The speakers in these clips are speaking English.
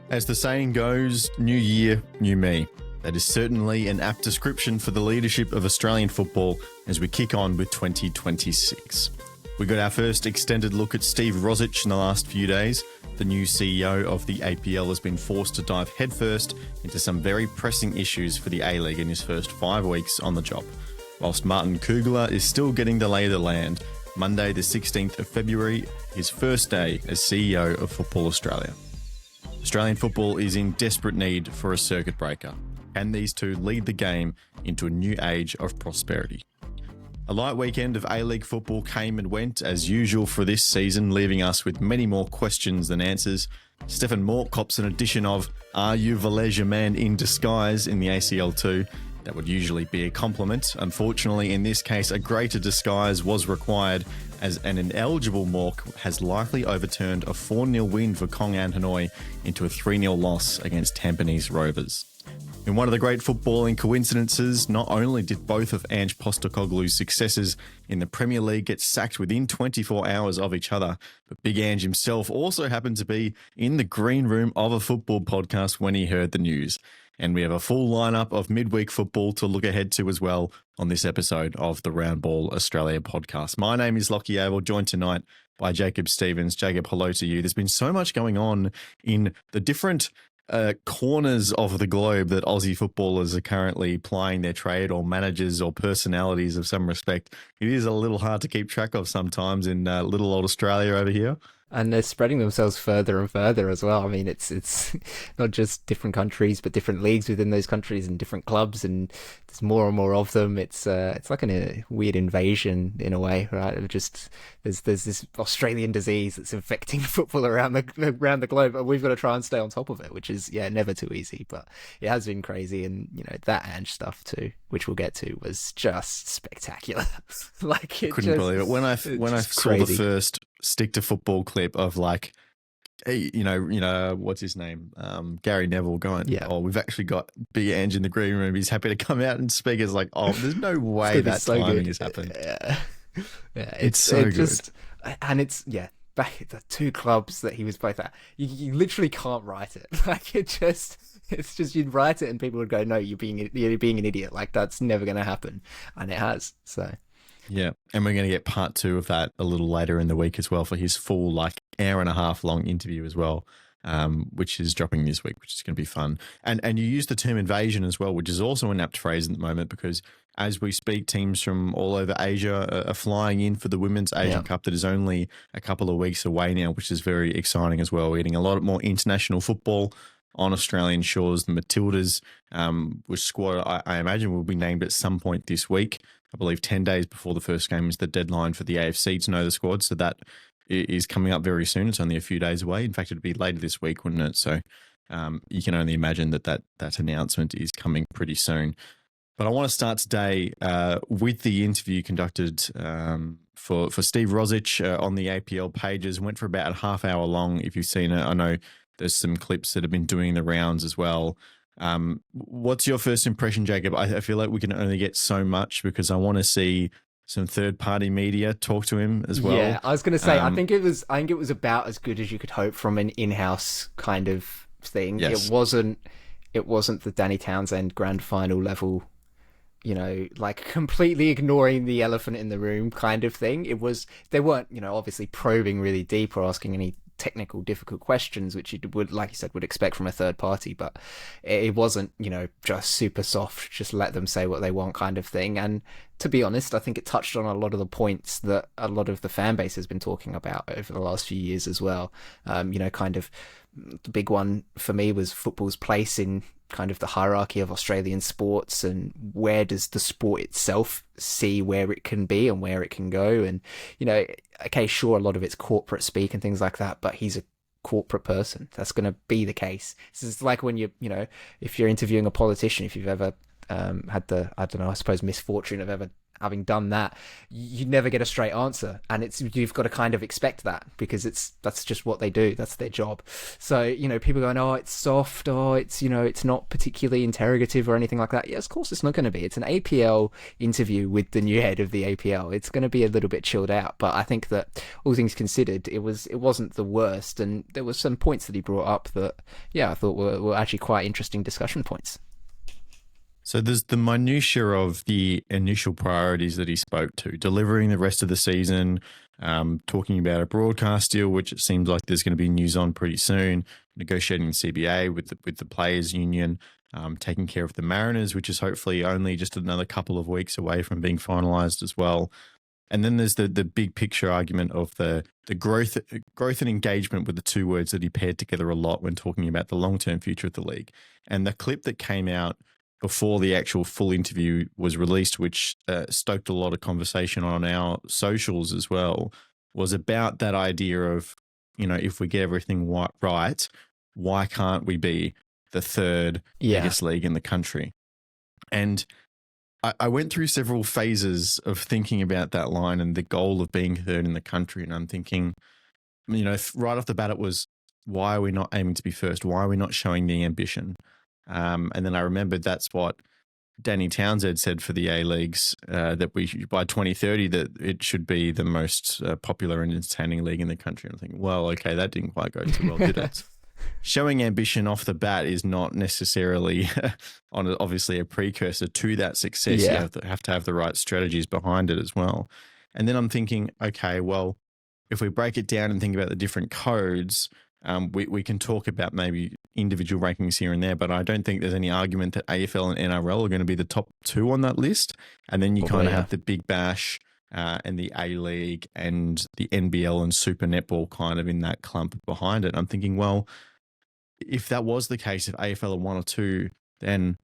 As the saying goes, new year, new me. That is certainly an apt description for the leadership of Australian football as we kick on with 2026. We got our first extended look at Steve Rosich in the last few days. The new CEO of the APL has been forced to dive headfirst into some very pressing issues for the A-League in his first 5 weeks on the job. Whilst Martin Kugler is still getting the lay of the land, Monday the 16th of February, his first day as CEO of Football Australia. Australian football is in desperate need for a circuit breaker. Can these two lead the game into a new age of prosperity? A light weekend of A-League football came and went as usual for this season, leaving us with many more questions than answers. Stefan Mauk cops an edition of Are You Valencia Man in Disguise in the ACL2? That would usually be a compliment. Unfortunately, in this case, a greater disguise was required as an ineligible Mauk has likely overturned a 4-0 win for Kong An Hanoi into a 3-0 loss against Tampines Rovers. In one of the great footballing coincidences, not only did both of Ange Postecoglou's successors in the Premier League get sacked within 24 hours of each other, but Big Ange himself also happened to be in the green room of a football podcast when he heard the news. And we have a full lineup of midweek football to look ahead to as well on this episode of the Round Ball Australia podcast. My name is Lachie, Avil, joined tonight by Jacob Stevens. Jacob, hello to you. There's been so much going on in the different corners of the globe that Aussie footballers are currently plying their trade, or managers or personalities of some respect. It is a little hard to keep track of sometimes in little old Australia over here. And they're spreading themselves further and further as well. I mean, it's not just different countries, but different leagues within those countries and different clubs, and there's more and more of them. It's like a weird invasion in a way, right? It just there's this Australian disease that's infecting football around the globe, and we've got to try and stay on top of it, which is never too easy. But it has been crazy, and that Ange stuff too, which we'll get to, was just spectacular. Like, it couldn't believe it when I saw the first stick to football clip of, like, hey, what's his name, Gary Neville going, oh, we've actually got Big Ange in the green room, he's happy to come out and speak. It's like, oh, there's no way that so timing has happened. It's so good. Just, and it's back at the two clubs that he was both at, you literally can't write it. Like, it's just you'd write it and people would go, no, you're being an idiot, like, that's never going to happen, and it has. So yeah, and we're going to get part 2 of that a little later in the week as well, for his full, like, hour and a half long interview as well, which is dropping this week, which is going to be fun. And you use the term invasion as well, which is also an apt phrase at the moment, because as we speak, teams from all over Asia are flying in for the Women's Asian Cup that is only a couple of weeks away now, which is very exciting as well. We're getting a lot more international football on Australian shores. The Matildas, which squad I imagine will be named at some point this week. I believe 10 days before the first game is the deadline for the AFC to know the squad. So that is coming up very soon. It's only a few days away. In fact, it'd be later this week, wouldn't it? So you can only imagine that announcement is coming pretty soon. But I want to start today with the interview conducted for Steve Rosich on the APL pages. Went for about a half hour long. If you've seen it, I know there's some clips that have been doing the rounds as well. What's your first impression, Jacob? I feel like we can only get so much, because I want to see some third-party media talk to him as well. Yeah, I was going to say, I think it was about as good as you could hope from an in-house kind of thing. Yes. It wasn't the Danny Townsend grand final level, like completely ignoring the elephant in the room kind of thing. They weren't, obviously probing really deep or asking any technical difficult questions, which you would, like you said, would expect from a third party, but it wasn't just super soft, just let them say what they want kind of thing. And to be honest, I think it touched on a lot of the points that a lot of the fan base has been talking about over the last few years as well. Kind of the big one for me was football's place in kind of the hierarchy of Australian sports, and where does the sport itself see where it can be and where it can go. And okay, sure, a lot of it's corporate speak and things like that, but he's a corporate person. That's going to be the case. It's like when if you're interviewing a politician, if you've ever had the, I don't know, I suppose misfortune of ever having done that, you never get a straight answer, and you've got to kind of expect that, because that's just what they do. That's their job. So, you know, people going, oh, it's soft, oh, it's, you know, it's not particularly interrogative or anything like that. Yes, of course it's not going to be. It's an APL interview with the new head of the APL. It's going to be a little bit chilled out, but I think that all things considered, it wasn't the worst, and there were some points that he brought up that, yeah, I thought were actually quite interesting discussion points. So there's the minutiae of the initial priorities that he spoke to, delivering the rest of the season, talking about a broadcast deal, which it seems like there's going to be news on pretty soon, negotiating CBA with the players' union, taking care of the Mariners, which is hopefully only just another couple of weeks away from being finalised as well. And then there's the big picture argument of the growth and engagement, with the two words that he paired together a lot when talking about the long-term future of the league. And the clip that came out before the actual full interview was released, which stoked a lot of conversation on our socials as well, was about that idea of, you know, if we get everything right, why can't we be the third biggest league in the country? And I went through several phases of thinking about that line and the goal of being third in the country. And I'm thinking, you know, right off the bat, it was, why are we not aiming to be first? Why are we not showing the ambition? And then I remembered that's what Danny Townsend said for the A-Leagues, that we, by 2030, that it should be the most popular and entertaining league in the country. And I'm thinking, well, okay, that didn't quite go too well, did it? Showing ambition off the bat is not necessarily obviously a precursor to that success. Yeah. You have to have the right strategies behind it as well. And then I'm thinking, okay, well, if we break it down and think about the different codes, we can talk about maybe individual rankings here and there, but I don't think there's any argument that AFL and NRL are going to be the top two on that list. And then you kind of have the Big Bash and the A-League and the NBL and Super Netball kind of in that clump behind it. I'm thinking, well, if that was the case, if AFL are one or two, then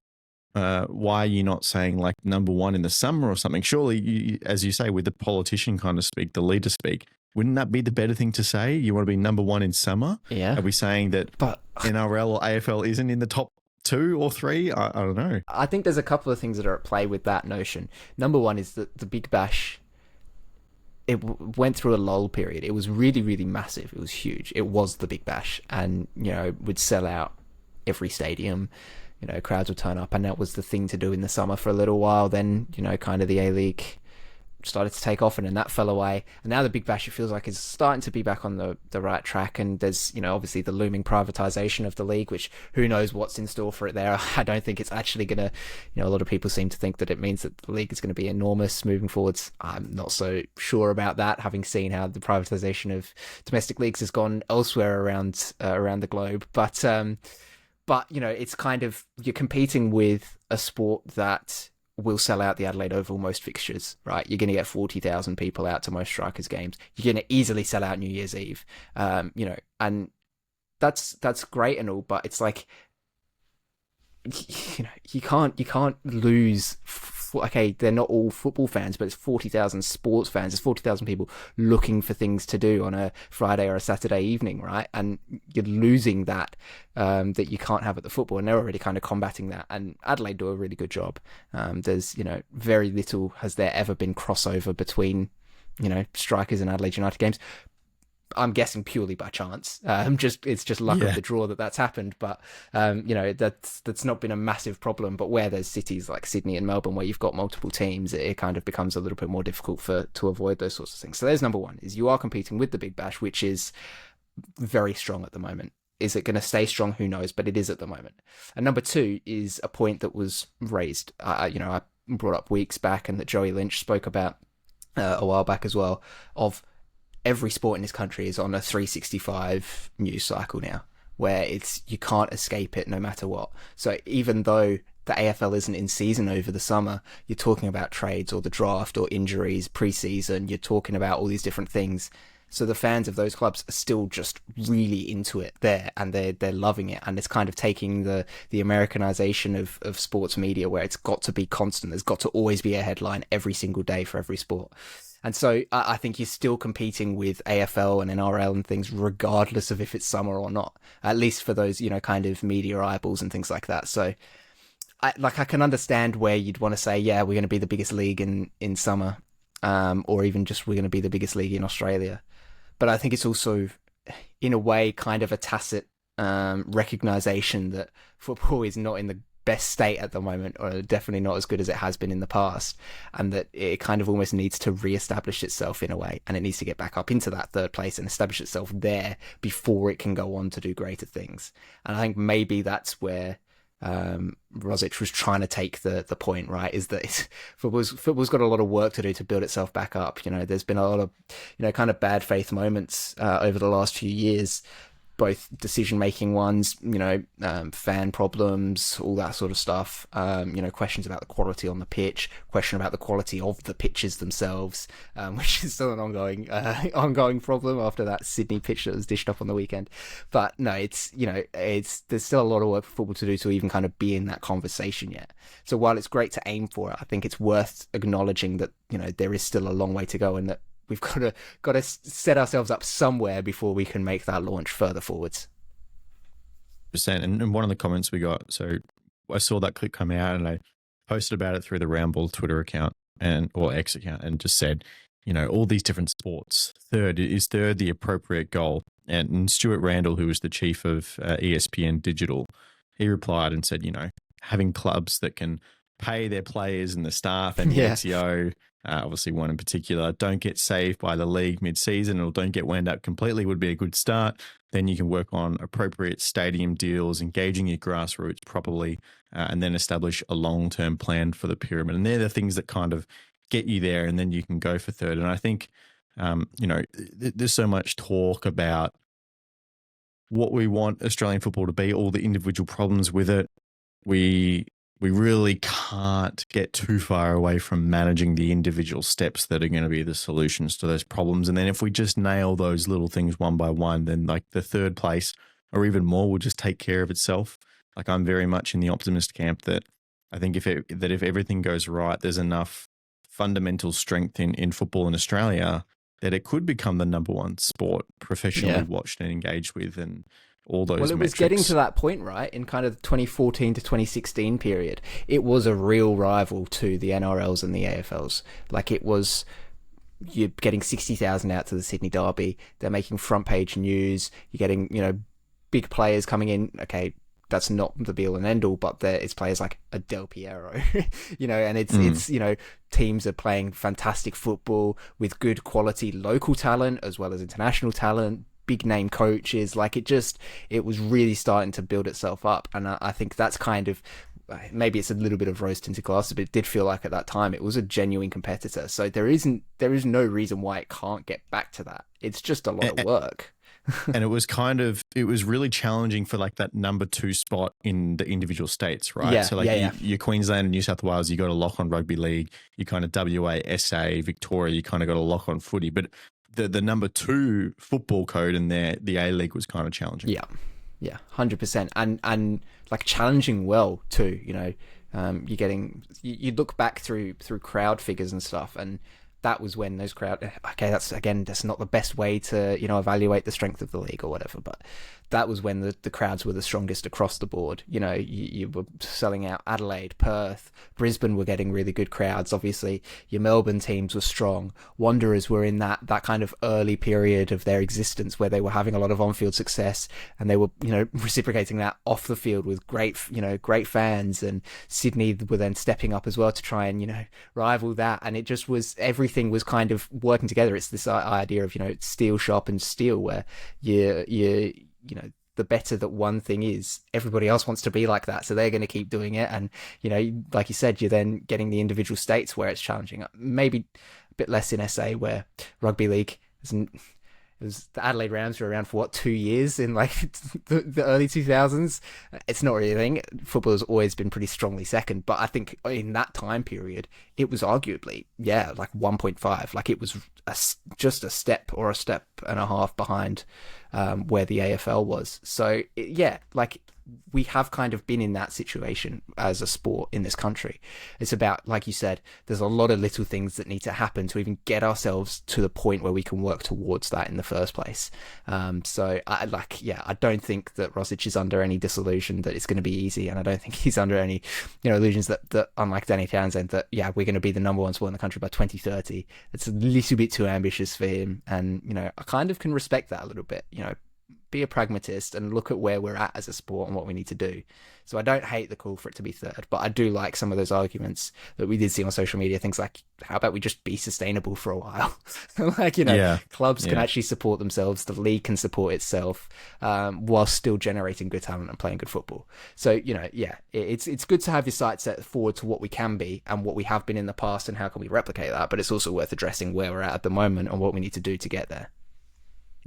why are you not saying like number one in the summer or something? Surely, as you say, with the politician kind of speak, the leader speak, wouldn't that be the better thing to say? You want to be number one in summer? Yeah. Are we saying that NRL or AFL isn't in the top 2 or 3? I don't know. I think there's a couple of things that are at play with that notion. Number one is that the Big Bash, it went through a lull period. It was really, really massive. It was huge. It was the Big Bash, and, you know, would sell out every stadium. You know, crowds would turn up, and that was the thing to do in the summer for a little while. Then, you know, kind of the A-League started to take off, and then that fell away. And now the Big Bash, it feels like, is starting to be back on the right track. And there's, you know, obviously the looming privatization of the league, which who knows what's in store for it there. I don't think it's actually going to, you know, a lot of people seem to think that it means that the league is going to be enormous moving forwards. I'm not so sure about that, having seen how the privatization of domestic leagues has gone elsewhere around the globe. But you know, it's kind of, you're competing with a sport that will sell out the Adelaide Oval most fixtures, right? You're going to get 40,000 people out to most Strikers games. You're going to easily sell out New Year's Eve, you know, and that's great and all, but it's like, you know, you can't lose. Okay, they're not all football fans, but it's 40,000 sports fans. It's 40,000 people looking for things to do on a Friday or a Saturday evening, right? And you're losing that that you can't have at the football, and they're already kind of combating that. And Adelaide do a really good job. There's, you know, very little has there ever been crossover between, you know, Strikers and Adelaide United games. I'm guessing purely by chance. It's just luck of the draw that's happened. But you know, that's not been a massive problem. But where there's cities like Sydney and Melbourne where you've got multiple teams, it kind of becomes a little bit more difficult to avoid those sorts of things. So there's number one, is you are competing with the Big Bash, which is very strong at the moment. Is it going to stay strong? Who knows? But it is at the moment. And number two is a point that was raised. You know, I brought up weeks back, and that Joey Lynch spoke about a while back as well, of every sport in this country is on a 365 news cycle now, where it's, you can't escape it no matter what. So even though the AFL isn't in season over the summer, you're talking about trades or the draft or injuries, pre-season, you're talking about all these different things. So the fans of those clubs are still just really into it there, and they're loving it. And it's kind of taking the Americanization of sports media, where it's got to be constant. There's got to always be a headline every single day for every sport. And so I think you're still competing with AFL and NRL and things, regardless of if it's summer or not, at least for those, you know, kind of media eyeballs and things like that. So I can understand where you'd want to say, yeah, we're going to be the biggest league in summer, or even just we're going to be the biggest league in Australia. But I think it's also, in a way, kind of a tacit recognition that football is not in the best state at the moment, or definitely not as good as it has been in the past, and that it kind of almost needs to re-establish itself in a way, and it needs to get back up into that third place and establish itself there before it can go on to do greater things. And I think maybe that's where Rosich was trying to take the point, right? Is that football's got a lot of work to do to build itself back up. You know, there's been a lot of, you know, kind of bad faith moments over the last few years, both decision-making ones, you know, fan problems, all that sort of stuff, you know, questions about the quality on the pitch, question about the quality of the pitches themselves, which is still an ongoing problem after that Sydney pitch that was dished up on the weekend. But no, it's, you know, there's still a lot of work for football to do to even kind of be in that conversation yet. So while it's great to aim for it, I think it's worth acknowledging that, you know, there is still a long way to go, and that we've got to set ourselves up somewhere before we can make that launch further forwards. And one of the comments we got, so I saw that clip come out and I posted about it through the Roundball Twitter account or X account, and just said, you know, all these different sports, third the appropriate goal? And Stuart Randall, who was the chief of ESPN Digital, he replied and said, you know, having clubs that can pay their players and the staff and the ATO, obviously one in particular, don't get saved by the league mid-season or don't get wound up completely would be a good start. Then you can work on appropriate stadium deals, engaging your grassroots properly, and then establish a long-term plan for the pyramid. And they're the things that kind of get you there, and then you can go for third. And I think, you know, there's so much talk about what we want Australian football to be, all the individual problems with it. We really can't get too far away from managing the individual steps that are going to be the solutions to those problems. And then if we just nail those little things one by one, then like the third place or even more will just take care of itself. Like I'm very much in the optimist camp that I think if everything goes right, there's enough fundamental strength in football in Australia that it could become the number one sport professionally watched and engaged with, and all those it was getting to that point, right? In kind of the 2014 to 2016 period, it was a real rival to the NRLs and the AFLs. Like it was, you're getting 60,000 out to the Sydney Derby. They're making front page news. You're getting, you know, big players coming in. Okay, that's not the be all and end all, but it's players like a Del Piero, you know, and it's, you know, teams are playing fantastic football with good quality local talent as well as international talent, big name coaches. Like it was really starting to build itself up. And I think that's kind of, maybe it's a little bit of rose tinted glasses, but it did feel like at that time it was a genuine competitor. So there is no reason why it can't get back to that. It's just a lot of work. And it was really challenging for like that number 2 spot in the individual states, right? Yeah, so like your Queensland and New South Wales, you got a lock on rugby league. You kind of WA, SA, Victoria, you kind of got a lock on footy. But the number 2 football code in there, the A League, was kind of challenging. Yeah, 100%, and like challenging well too. You know, you're getting, you look back through crowd figures and stuff, and that was when those that's not the best way to, you know, evaluate the strength of the league or whatever, but that was when the crowds were the strongest across the board. You know, you were selling out Adelaide, Perth, Brisbane were getting really good crowds. Obviously, your Melbourne teams were strong. Wanderers were in that kind of early period of their existence where they were having a lot of on-field success, and they were, you know, reciprocating that off the field with great fans. And Sydney were then stepping up as well to try and, you know, rival that. And it just was, everything was kind of working together. It's this idea of, you know, steel sharpens steel, where you know, the better that one thing is, everybody else wants to be like that, so they're going to keep doing it. And, you know, like you said, you're then getting the individual states where it's challenging. Maybe a bit less in SA, where rugby league isn't. It was, the Adelaide Rams were around for 2 years in like the early 2000s. It's not really a thing. Football has always been pretty strongly second, but I think in that time period, it was arguably, like 1.5. Like it was just a step and a half behind where the AFL was. So like we have kind of been in that situation as a sport in this country. It's about, like you said, there's a lot of little things that need to happen to even get ourselves to the point where we can work towards that in the first place. So I don't think that Rosich is under any disillusion that it's going to be easy, and I don't think he's under any, illusions that unlike Danny Townsend, that we're going to be the number one sport in the country by 2030. It's a little bit too ambitious for him, and I kind of can respect that a little bit. Be a pragmatist and look at where we're at as a sport and what we need to do. So I don't hate the call for it to be third, but I do like some of those arguments that we did see on social media. Things like, how about we just be sustainable for a while? Clubs can actually support themselves. The league can support itself while still generating good talent and playing good football. So, it's good to have your sights set forward to what we can be and what we have been in the past and how can we replicate that. But it's also worth addressing where we're at the moment and what we need to do to get there.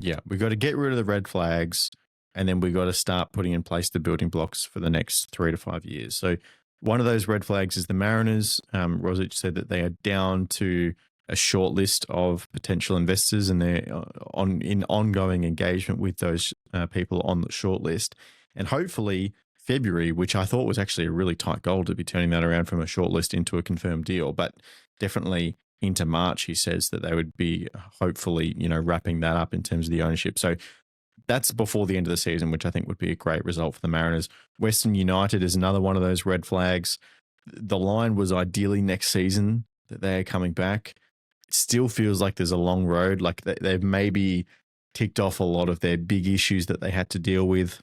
Yeah, we've got to get rid of the red flags, and then we've got to start putting in place the building blocks for the next 3 to 5 years. So one of those red flags is the Mariners. Rosich said that they are down to a short list of potential investors, and they're in ongoing engagement with those people on the short list. And hopefully February, which I thought was actually a really tight goal to be turning that around from a short list into a confirmed deal, but definitely into March, he says that they would be hopefully, wrapping that up in terms of the ownership. So that's before the end of the season, which I think would be a great result for the Mariners. Western United is another one of those red flags. The line was ideally next season that they're coming back. It still feels like there's a long road. Like they've maybe ticked off a lot of their big issues that they had to deal with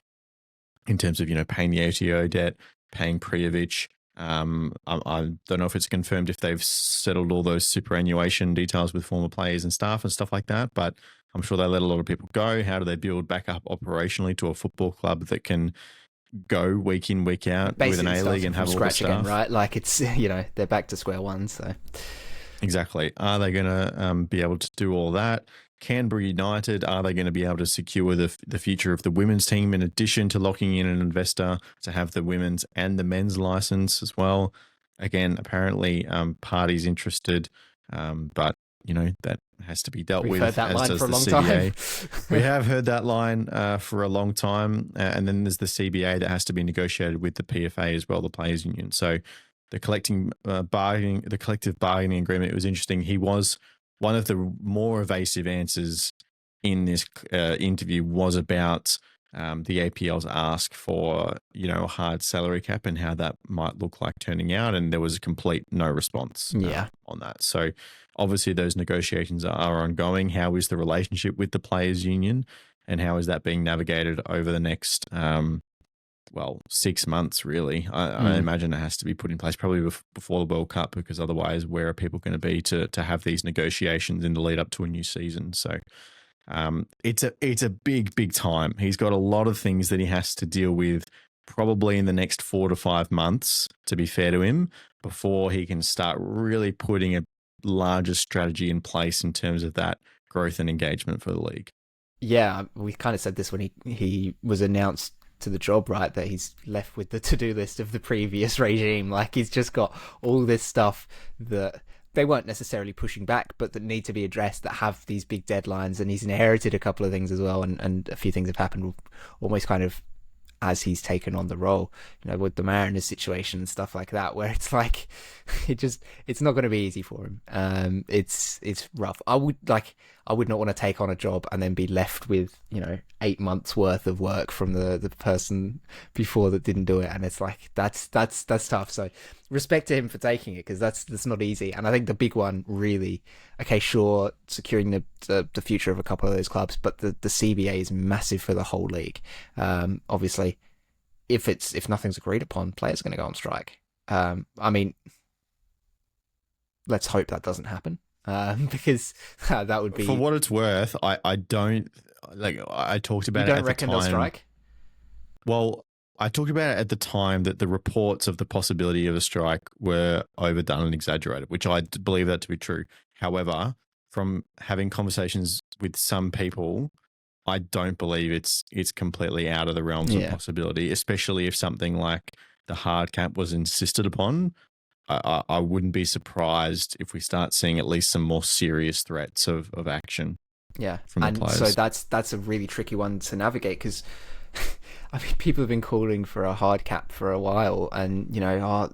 in terms of, paying the ATO debt, paying Prijovic. I don't know if it's confirmed if they've settled all those superannuation details with former players and staff and stuff like that, but I'm sure they let a lot of people go. How do they build back up operationally to a football club that can go week in, week out with an A-League and have all the stuff? Again, right? Like it's, they're back to square one. So exactly. Are they going to be able to do all that? Canberra United, are they going to be able to secure the future of the women's team in addition to locking in an investor to have the women's and the men's license as well? Again, apparently parties interested, but, that has to be dealt with. We've heard that line for a long time. We have heard that line for a long time. And then there's the CBA that has to be negotiated with the PFA as well, the Players Union. So the collective bargaining agreement, it was interesting. He was one of the more evasive answers in this interview was about the APL's ask for, a hard salary cap and how that might look like turning out. And there was a complete no response on that. So obviously those negotiations are ongoing. How is the relationship with the Players Union and how is that being navigated over the next 6 months, really? I imagine it has to be put in place probably before the World Cup, because otherwise where are people going to be to have these negotiations in the lead up to a new season? So it's a big time. He's got a lot of things that he has to deal with probably in the next 4 to 5 months, to be fair to him, before he can start really putting a larger strategy in place in terms of that growth and engagement for the league. Yeah, we kind of said this when he was announced to the job, right, that he's left with the to-do list of the previous regime. Like he's just got all this stuff that they weren't necessarily pushing back, but that need to be addressed, that have these big deadlines, and he's inherited a couple of things as well, and a few things have happened almost kind of as he's taken on the role, with the Mariners situation and stuff like that, where it's like it's not going to be easy for him. It's rough. I would not want to take on a job and then be left with 8 months worth of work from the person before that didn't do it, and it's like that's tough. So respect to him for taking it, because that's not easy. And I think the big one really, okay, sure, securing the future of a couple of those clubs, but the CBA is massive for the whole league. Obviously, if nothing's agreed upon, players are going to go on strike. I mean, let's hope that doesn't happen, because that would be. For what it's worth, I don't like. I talked about it at the time. You don't reckon they'll strike? Well, I talked about it at the time that the reports of the possibility of a strike were overdone and exaggerated, which I believe that to be true. However, from having conversations with some people, I don't believe it's completely out of the realms of possibility, especially if something like the hard cap was insisted upon. I wouldn't be surprised if we start seeing at least some more serious threats of action. Yeah, from the players. So that's a really tricky one to navigate, because I mean, people have been calling for a hard cap for a while, and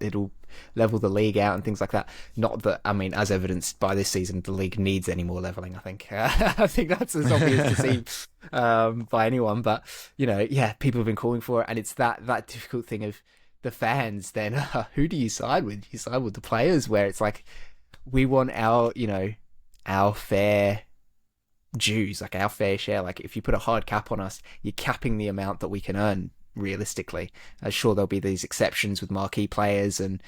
it'll level the league out and things like that. Not that, I mean, as evidenced by this season, the league needs any more leveling. I think I think that's as obvious to see by anyone. But people have been calling for it, and it's that difficult thing of the fans. Then who do you side with? You side with the players, where it's like we want our fair dues, like our fair share. Like if you put a hard cap on us, you're capping the amount that we can earn realistically. Sure, there'll be these exceptions with marquee players and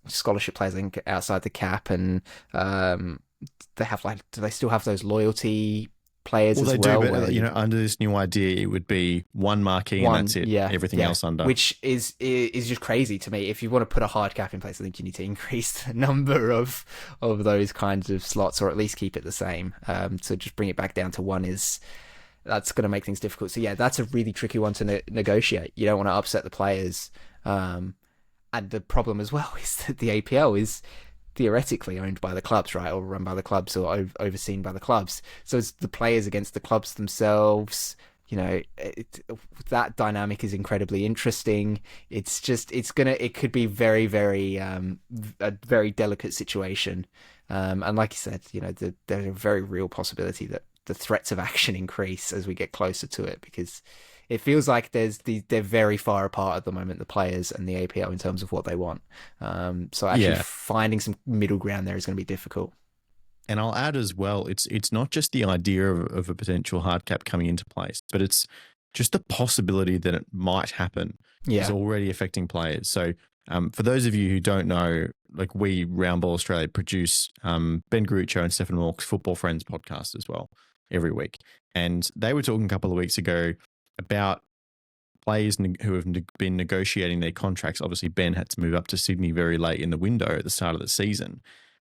scholarship players, I think, outside the cap, and they have do they still have those loyalty players as well? They do, but under this new idea, it would be one marquee and that's it. Yeah, everything else under, which is just crazy to me. If you want to put a hard cap in place, I think you need to increase the number of those kinds of slots, or at least keep it the same. So just bring it back down to one that's going to make things difficult. So yeah, that's a really tricky one to negotiate. You don't want to upset the players, and the problem as well is that the APL is theoretically owned by the clubs, right, or run by the clubs, or overseen by the clubs. So it's the players against the clubs themselves. That dynamic is incredibly interesting. It could be very, very a very delicate situation. And like you said, there's a very real possibility that the threats of action increase as we get closer to it, because it feels like they're very far apart at the moment, the players and the APL, in terms of what they want. So actually finding some middle ground there is going to be difficult. And I'll add as well, it's not just the idea of a potential hard cap coming into place, but it's just the possibility that it might happen is already affecting players. So for those of you who don't know, like we, Round Ball Australia, produce Ben Gruccio and Stefan Mauk's Football Friends podcast as well every week. And they were talking a couple of weeks ago about players who have been negotiating their contracts. Obviously, Ben had to move up to Sydney very late in the window at the start of the season.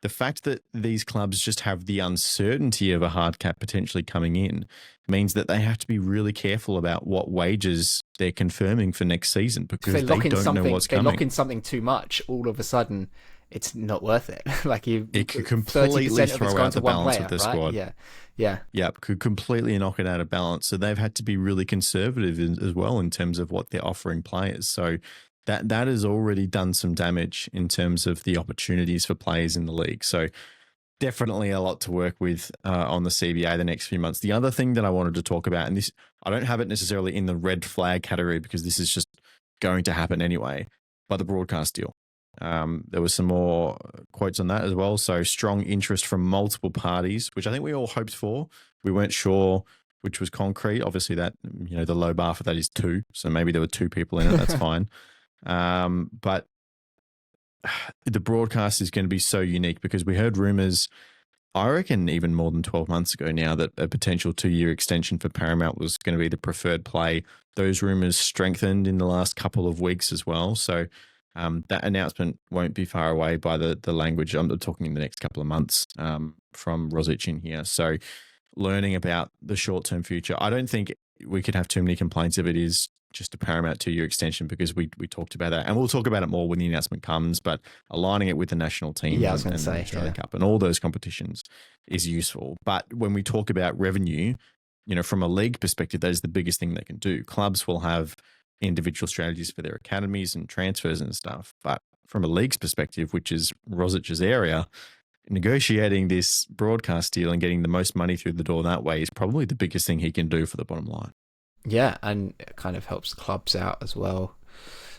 The fact that these clubs just have the uncertainty of a hard cap potentially coming in means that they have to be really careful about what wages they're confirming for next season, because they don't know what's coming. They lock in something too much, all of a sudden it's not worth it. It could completely throw out the balance of the squad. Yeah. Could completely knock it out of balance. So they've had to be really conservative as well in terms of what they're offering players. So that has already done some damage in terms of the opportunities for players in the league. So definitely a lot to work with on the CBA the next few months. The other thing that I wanted to talk about, and this, I don't have it necessarily in the red flag category because this is just going to happen anyway, but the broadcast deal. There was some more quotes on that as well. So strong interest from multiple parties, which I think we all hoped for. We weren't sure which was concrete. Obviously that, the low bar for that is 2. So maybe there were 2 people in it. That's fine. But the broadcast is going to be so unique because we heard rumors, I reckon even more than 12 months ago now, that a potential 2-year extension for Paramount was going to be the preferred play. Those rumors strengthened in the last couple of weeks as well. So that announcement won't be far away by the language. I'm talking in the next couple of months from Rosich in here. So learning about the short-term future, I don't think we could have too many complaints if it is just a Paramount 2-year extension, because we talked about that, and we'll talk about it more when the announcement comes, but aligning it with the national team and the Australia Cup and all those competitions is useful. But when we talk about revenue, from a league perspective, that is the biggest thing they can do. Clubs will have individual strategies for their academies and transfers and stuff. But from a league's perspective, which is Rosich's area, negotiating this broadcast deal and getting the most money through the door that way is probably the biggest thing he can do for the bottom line. Yeah, and it kind of helps the clubs out as well,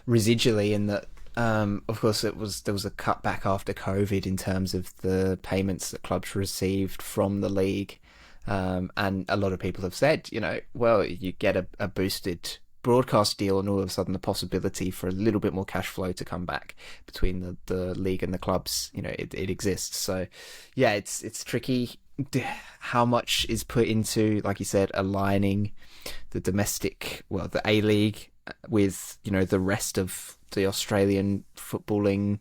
residually, in that, of course, there was a cutback after COVID in terms of the payments that clubs received from the league. And a lot of people have said, well, you get a boosted broadcast deal and all of a sudden the possibility for a little bit more cash flow to come back between the league and the clubs, it exists. So yeah, it's tricky how much is put into, like you said, aligning the the A-League with, the rest of the Australian footballing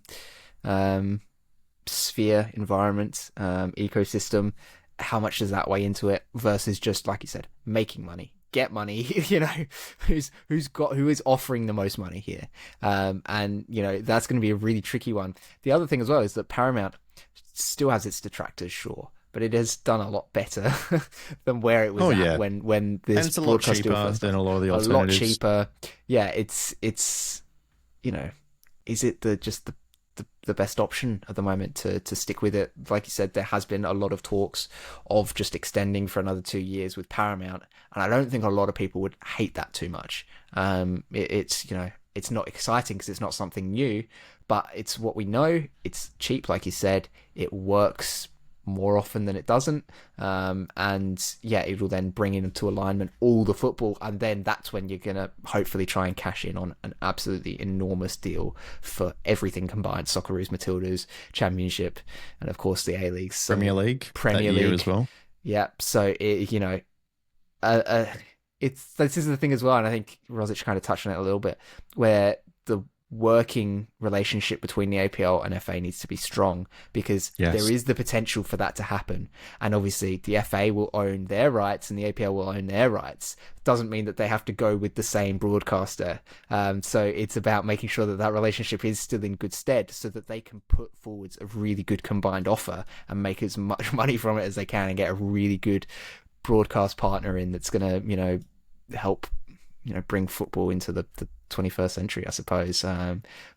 sphere, environment, ecosystem. How much does that weigh into it versus just, like you said, making money? Get money, who is offering the most money here, and that's going to be a really tricky one. The other thing as well is that Paramount still has its detractors, sure, but it has done a lot better than where it was at when this, and it's a lot cheaper than a lot of the alternatives. A lot cheaper. Yeah, it's is it the best option at the moment to stick with it? Like you said, there has been a lot of talks of just extending for another 2 years with Paramount, and I don't think a lot of people would hate that too much. It's not exciting because it's not something new, but it's what we know. It's cheap, like you said. It works more often than it doesn't, and it will then bring into alignment all the football, and then that's when you're gonna hopefully try and cash in on an absolutely enormous deal for everything combined: Socceroos, Matildas, Championship, and of course the A-League, Premier League as well. Yeah, so this is the thing as well, and I think Rosich kind of touched on it a little bit, where the working relationship between the APL and FA needs to be strong, because there is the potential for that to happen. And obviously the FA will own their rights and the APL will own their rights. Doesn't mean that they have to go with the same broadcaster. So it's about making sure that relationship is still in good stead, so that they can put forwards a really good combined offer and make as much money from it as they can, and get a really good broadcast partner in that's going to, help bring football into the 21st century, I suppose.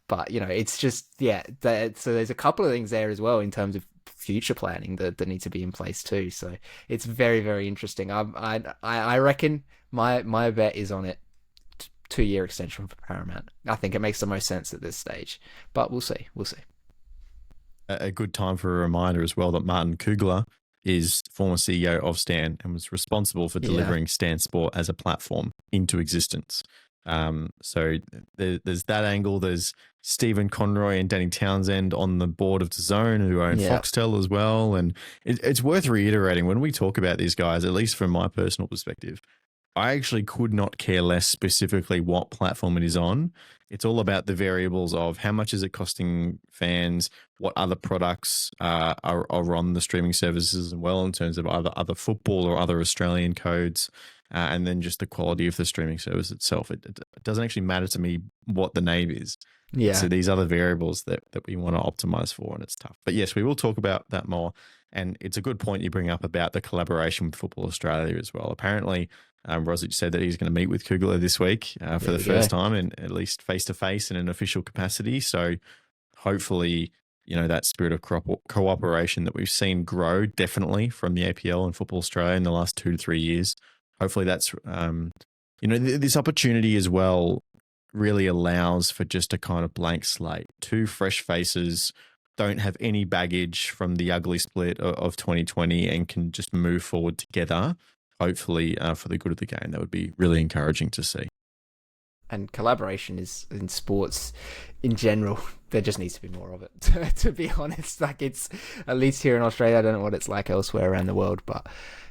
But it's just so there's a couple of things there as well in terms of future planning that need to be in place too. So it's very, very interesting. I reckon my bet is on it. 2-year extension for Paramount. I think it makes the most sense at this stage, but we'll see. A good time for a reminder as well that Martin Kugler is former CEO of Stan and was responsible for delivering Stan Sport as a platform into existence. So there's that angle. There's Stephen Conroy and Danny Townsend on the board of DAZN, who own Foxtel as well. And it's worth reiterating, when we talk about these guys, at least from my personal perspective, I actually could not care less specifically what platform it is on. It's all about the variables of how much is it costing fans, what other products are on the streaming services as well, in terms of either other football or other Australian codes, and then just the quality of the streaming service itself. It doesn't actually matter to me what the name is. Yeah. So these other variables that we want to optimize for, and it's tough. But yes, we will talk about that more. And it's a good point you bring up about the collaboration with Football Australia as well. Apparently, Rosich said that he's going to meet with Kugler this week for the first time, and at least face-to-face in an official capacity. So hopefully, that spirit of cooperation that we've seen grow definitely from the APL and Football Australia in the last 2 to 3 years. Hopefully that's, this opportunity as well really allows for just a kind of blank slate. 2 fresh faces, don't have any baggage from the ugly split of 2020, and can just move forward together, hopefully for the good of the game. That would be really encouraging to see. And collaboration is in sports in general. There just needs to be more of it, to be honest. Like, it's, at least here in Australia, I don't know what it's like elsewhere around the world, but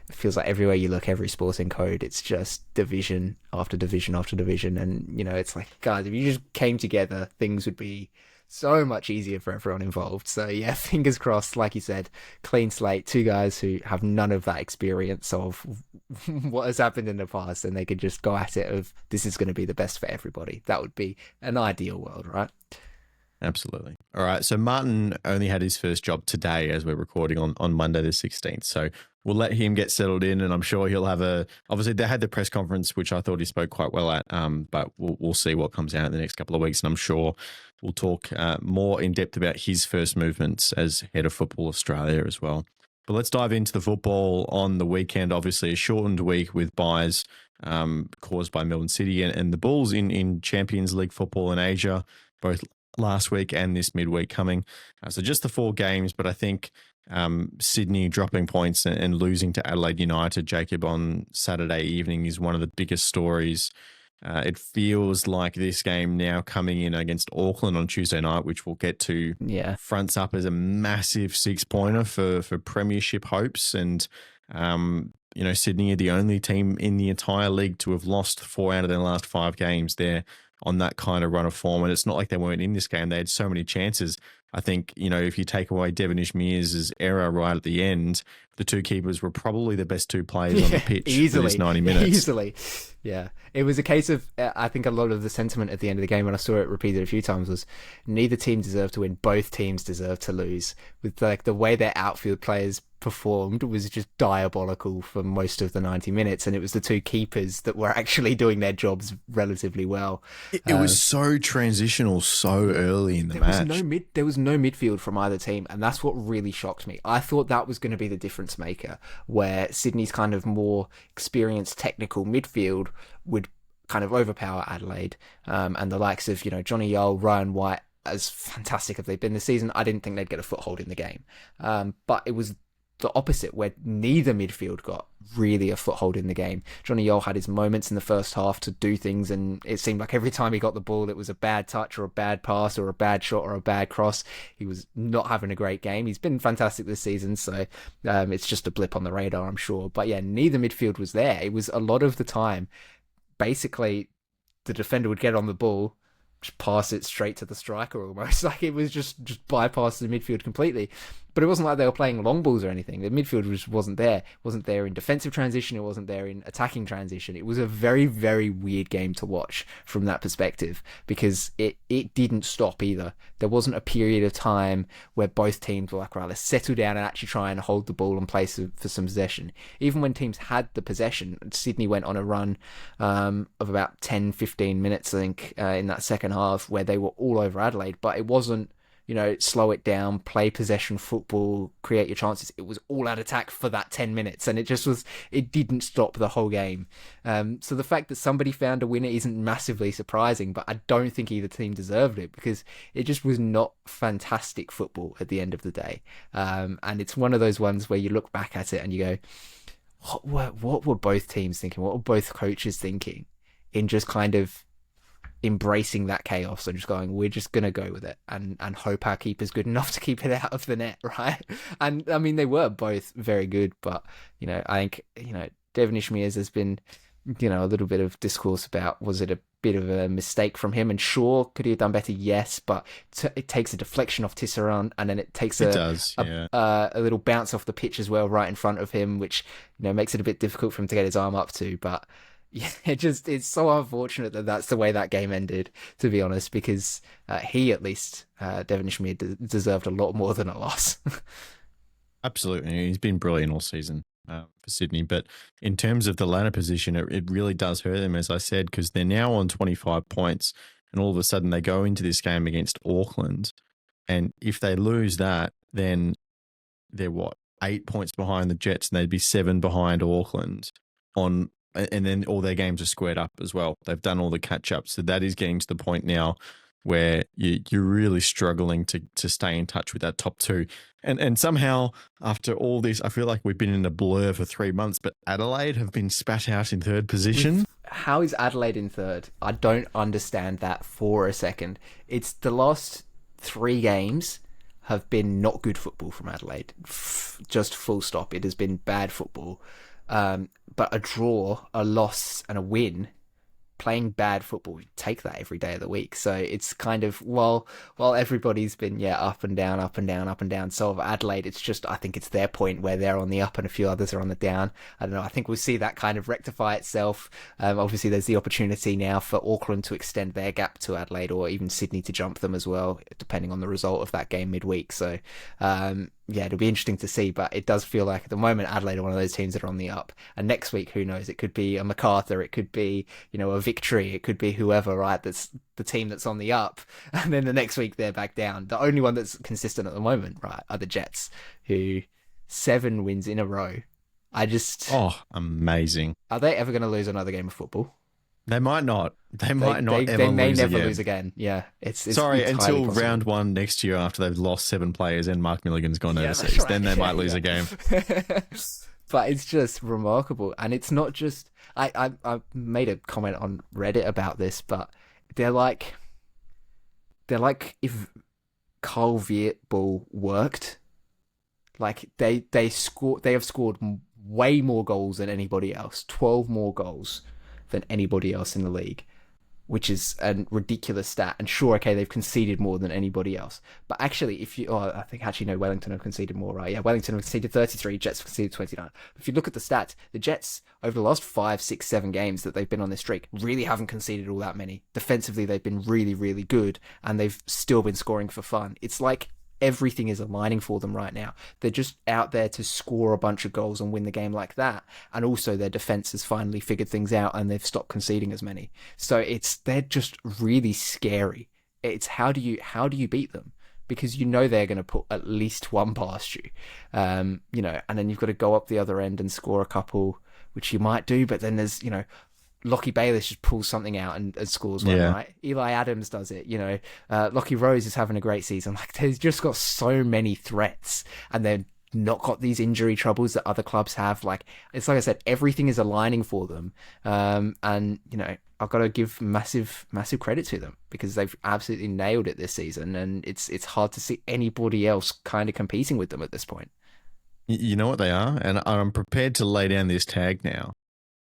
it feels like everywhere you look, every sporting code, it's just division after division after division. And, it's like, guys, if you just came together, things would be so much easier for everyone involved. So yeah, fingers crossed, like you said, clean slate, 2 guys who have none of that experience of what has happened in the past, and they could just go at it of, this is going to be the best for everybody. That would be an ideal world, right? Absolutely. All right. So Martin only had his first job today as we're recording on Monday the 16th. So we'll let him get settled in, and I'm sure he'll have obviously they had the press conference, which I thought he spoke quite well at, but we'll see what comes out in the next couple of weeks. And I'm sure we'll talk more in depth about his first movements as head of Football Australia as well. But let's dive into the football on the weekend. Obviously a shortened week with buys caused by Melbourne City and the Bulls in Champions League football in Asia, both last week and this midweek coming. So just the 4 games, but I think Sydney dropping points and losing to Adelaide United, Jacob, on Saturday evening is one of the biggest stories. It feels like this game now coming in against Auckland on Tuesday night, which we'll get to, fronts up as a massive 6-pointer for premiership hopes. And, Sydney are the only team in the entire league to have lost 4 out of their last 5 games. They're on that kind of run of form. And it's not like they weren't in this game. They had so many chances. I think, if you take away Devonish Mears' error right at the end, the 2 keepers were probably the best 2 players on the pitch for this 90 minutes. Easily. Yeah. It was a case of, I think a lot of the sentiment at the end of the game, when I saw it repeated a few times, was neither team deserved to win. Both teams deserved to lose. With like the way their outfield players performed was just diabolical for most of the 90 minutes, and it was the two keepers that were actually doing their jobs relatively well. It was so transitional so early in the match. There was no midfield from either team, and that's what really shocked me. I thought that was going to be the difference maker, where Sydney's kind of more experienced technical midfield would kind of overpower Adelaide, and the likes of, Johnny Yull, Ryan White, as fantastic as they've been this season, I didn't think they'd get a foothold in the game. But it was the opposite, where neither midfield got really a foothold in the game. Johnny Yull had his moments in the first half to do things, and it seemed like every time he got the ball, it was a bad touch or a bad pass or a bad shot or a bad cross. He was not having a great game. He's been fantastic this season, so it's just a blip on the radar, I'm sure. But yeah, neither midfield was there. It was a lot of the time, basically, the defender would get on the ball, just pass it straight to the striker almost. Like, it was just bypass the midfield completely. But it wasn't like they were playing long balls or anything. The midfield just wasn't there. It wasn't there in defensive transition. It wasn't there in attacking transition. It was a very, very weird game to watch from that perspective, because it didn't stop either. There wasn't a period of time where both teams were like, right, let's settle down and actually try and hold the ball and play for some possession. Even when teams had the possession, Sydney went on a run of about 10, 15 minutes, I think, in that second half, where they were all over Adelaide, but it wasn't, slow it down, play possession football, create your chances. It was all out attack for that 10 minutes, and it didn't stop the whole game. So the fact that somebody found a winner isn't massively surprising, but I don't think either team deserved it, because it just was not fantastic football at the end of the day. And it's one of those ones where you look back at it and you go, what were both teams thinking? What were both coaches thinking in just kind of embracing that chaos and just going, we're just gonna go with it and hope our keeper's good enough to keep it out of the net, right? And I mean, they were both very good, but I think Devon Ishmael's has been a little bit of discourse about, was it a bit of a mistake from him? And sure, could he have done better? Yes, but it takes a deflection off Tisserand, and then it takes a little bounce off the pitch as well, right in front of him, which makes it a bit difficult for him to get his arm up to. But yeah, it's so unfortunate that that's the way that game ended, to be honest, because he, at least, Devon Ishmael, deserved a lot more than a loss. Absolutely. He's been brilliant all season for Sydney. But in terms of the ladder position, it really does hurt them, as I said, because they're now on 25 points, and all of a sudden they go into this game against Auckland. And if they lose that, then they're 8 points behind the Jets, and they'd be 7 behind Auckland and then all their games are squared up as well. They've done all the catch-up. So that is getting to the point now where you're really struggling to stay in touch with that top two. And somehow, after all this, I feel like we've been in a blur for 3 months, but Adelaide have been spat out in third position. How is Adelaide in third? I don't understand that for a second. It's the last 3 games have been not good football from Adelaide. Just full stop. It has been bad football. But a draw, a loss, and a win, playing bad football, you take that every day of the week. So it's kind of, while everybody's been up and down, up and down, up and down, so of Adelaide, it's just, I think it's their point where they're on the up and a few others are on the down. I don't know, I think we'll see that kind of rectify itself. Obviously there's the opportunity now for Auckland to extend their gap to Adelaide, or even Sydney to jump them as well, depending on the result of that game midweek. So it'll be interesting to see, but it does feel like at the moment Adelaide are one of those teams that are on the up. And next week, who knows? It could be a MacArthur, it could be, a Victory, it could be whoever, right? That's the team that's on the up. And then the next week they're back down. The only one that's consistent at the moment, right, are the Jets, who 7 wins in a row. Amazing. Are they ever going to lose another game of football? They might not. They may never lose again. Yeah, it's until round 1 next year, after they've lost 7 players and Mark Milligan's gone overseas. Right. Then they might lose a game. But it's just remarkable, and it's not just. I made a comment on Reddit about this, but they're like if Carl Viet ball worked. Like they have scored way more goals than anybody else. 12 more goals than anybody else in the league, which is a ridiculous stat. And sure, okay, they've conceded more than anybody else. But actually, I think actually no, Wellington have conceded more, right? Yeah, Wellington have conceded 33, Jets have conceded 29. If you look at the stats, the Jets, over the last 5, 6, 7 games that they've been on this streak, really haven't conceded all that many. Defensively, they've been really, really good, and they've still been scoring for fun. It's like everything is aligning for them right now. They're just out there to score a bunch of goals and win the game like that. And also their defense has finally figured things out and they've stopped conceding as many. So they're just really scary. It's how do you beat them? Because you know they're going to put at least one past you, and then you've got to go up the other end and score a couple, which you might do, but then there's, Lachie Bayless just pulls something out and scores one, right? Eli Adams does it, Lachie Rose is having a great season. Like, they've just got so many threats, and they're not got these injury troubles that other clubs have. Like I said, everything is aligning for them, and I've got to give massive credit to them, because they've absolutely nailed it this season, and it's hard to see anybody else kind of competing with them at this point. You know what they are, and I'm prepared to lay down this tag now.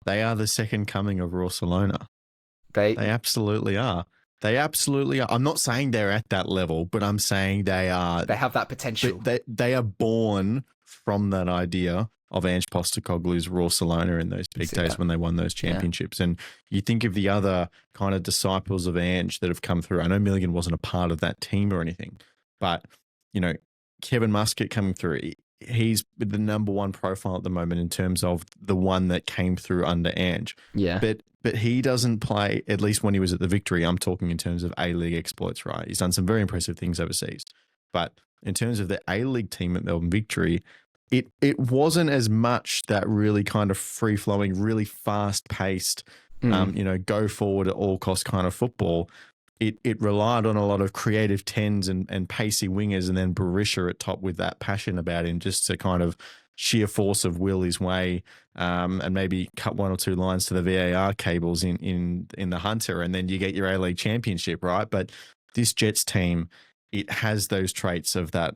They are the second coming of Barcelona. They absolutely are. They absolutely are. I'm not saying they're at that level, but I'm saying they are. They have that potential. They are born from that idea of Ange Postecoglou's Barcelona in those big days when they won those championships. Yeah. And you think of the other kind of disciples of Ange that have come through. I know Milligan wasn't a part of that team or anything, but, Kevin Muscat coming through, he's the number one profile at the moment in terms of the one that came through under Ange. Yeah. But he doesn't play, at least when he was at the Victory, I'm talking in terms of A-League exploits, right? He's done some very impressive things overseas. But in terms of the A-League team at Melbourne Victory, it wasn't as much that really kind of free-flowing, really fast-paced, go forward at all cost kind of football. It relied on a lot of creative tens and pacey wingers, and then Berisha at top with that passion about him, just to kind of sheer force of will his way, and maybe cut one or two lines to the VAR cables in the Hunter, and then you get your A-League championship, right? But this Jets team, it has those traits of that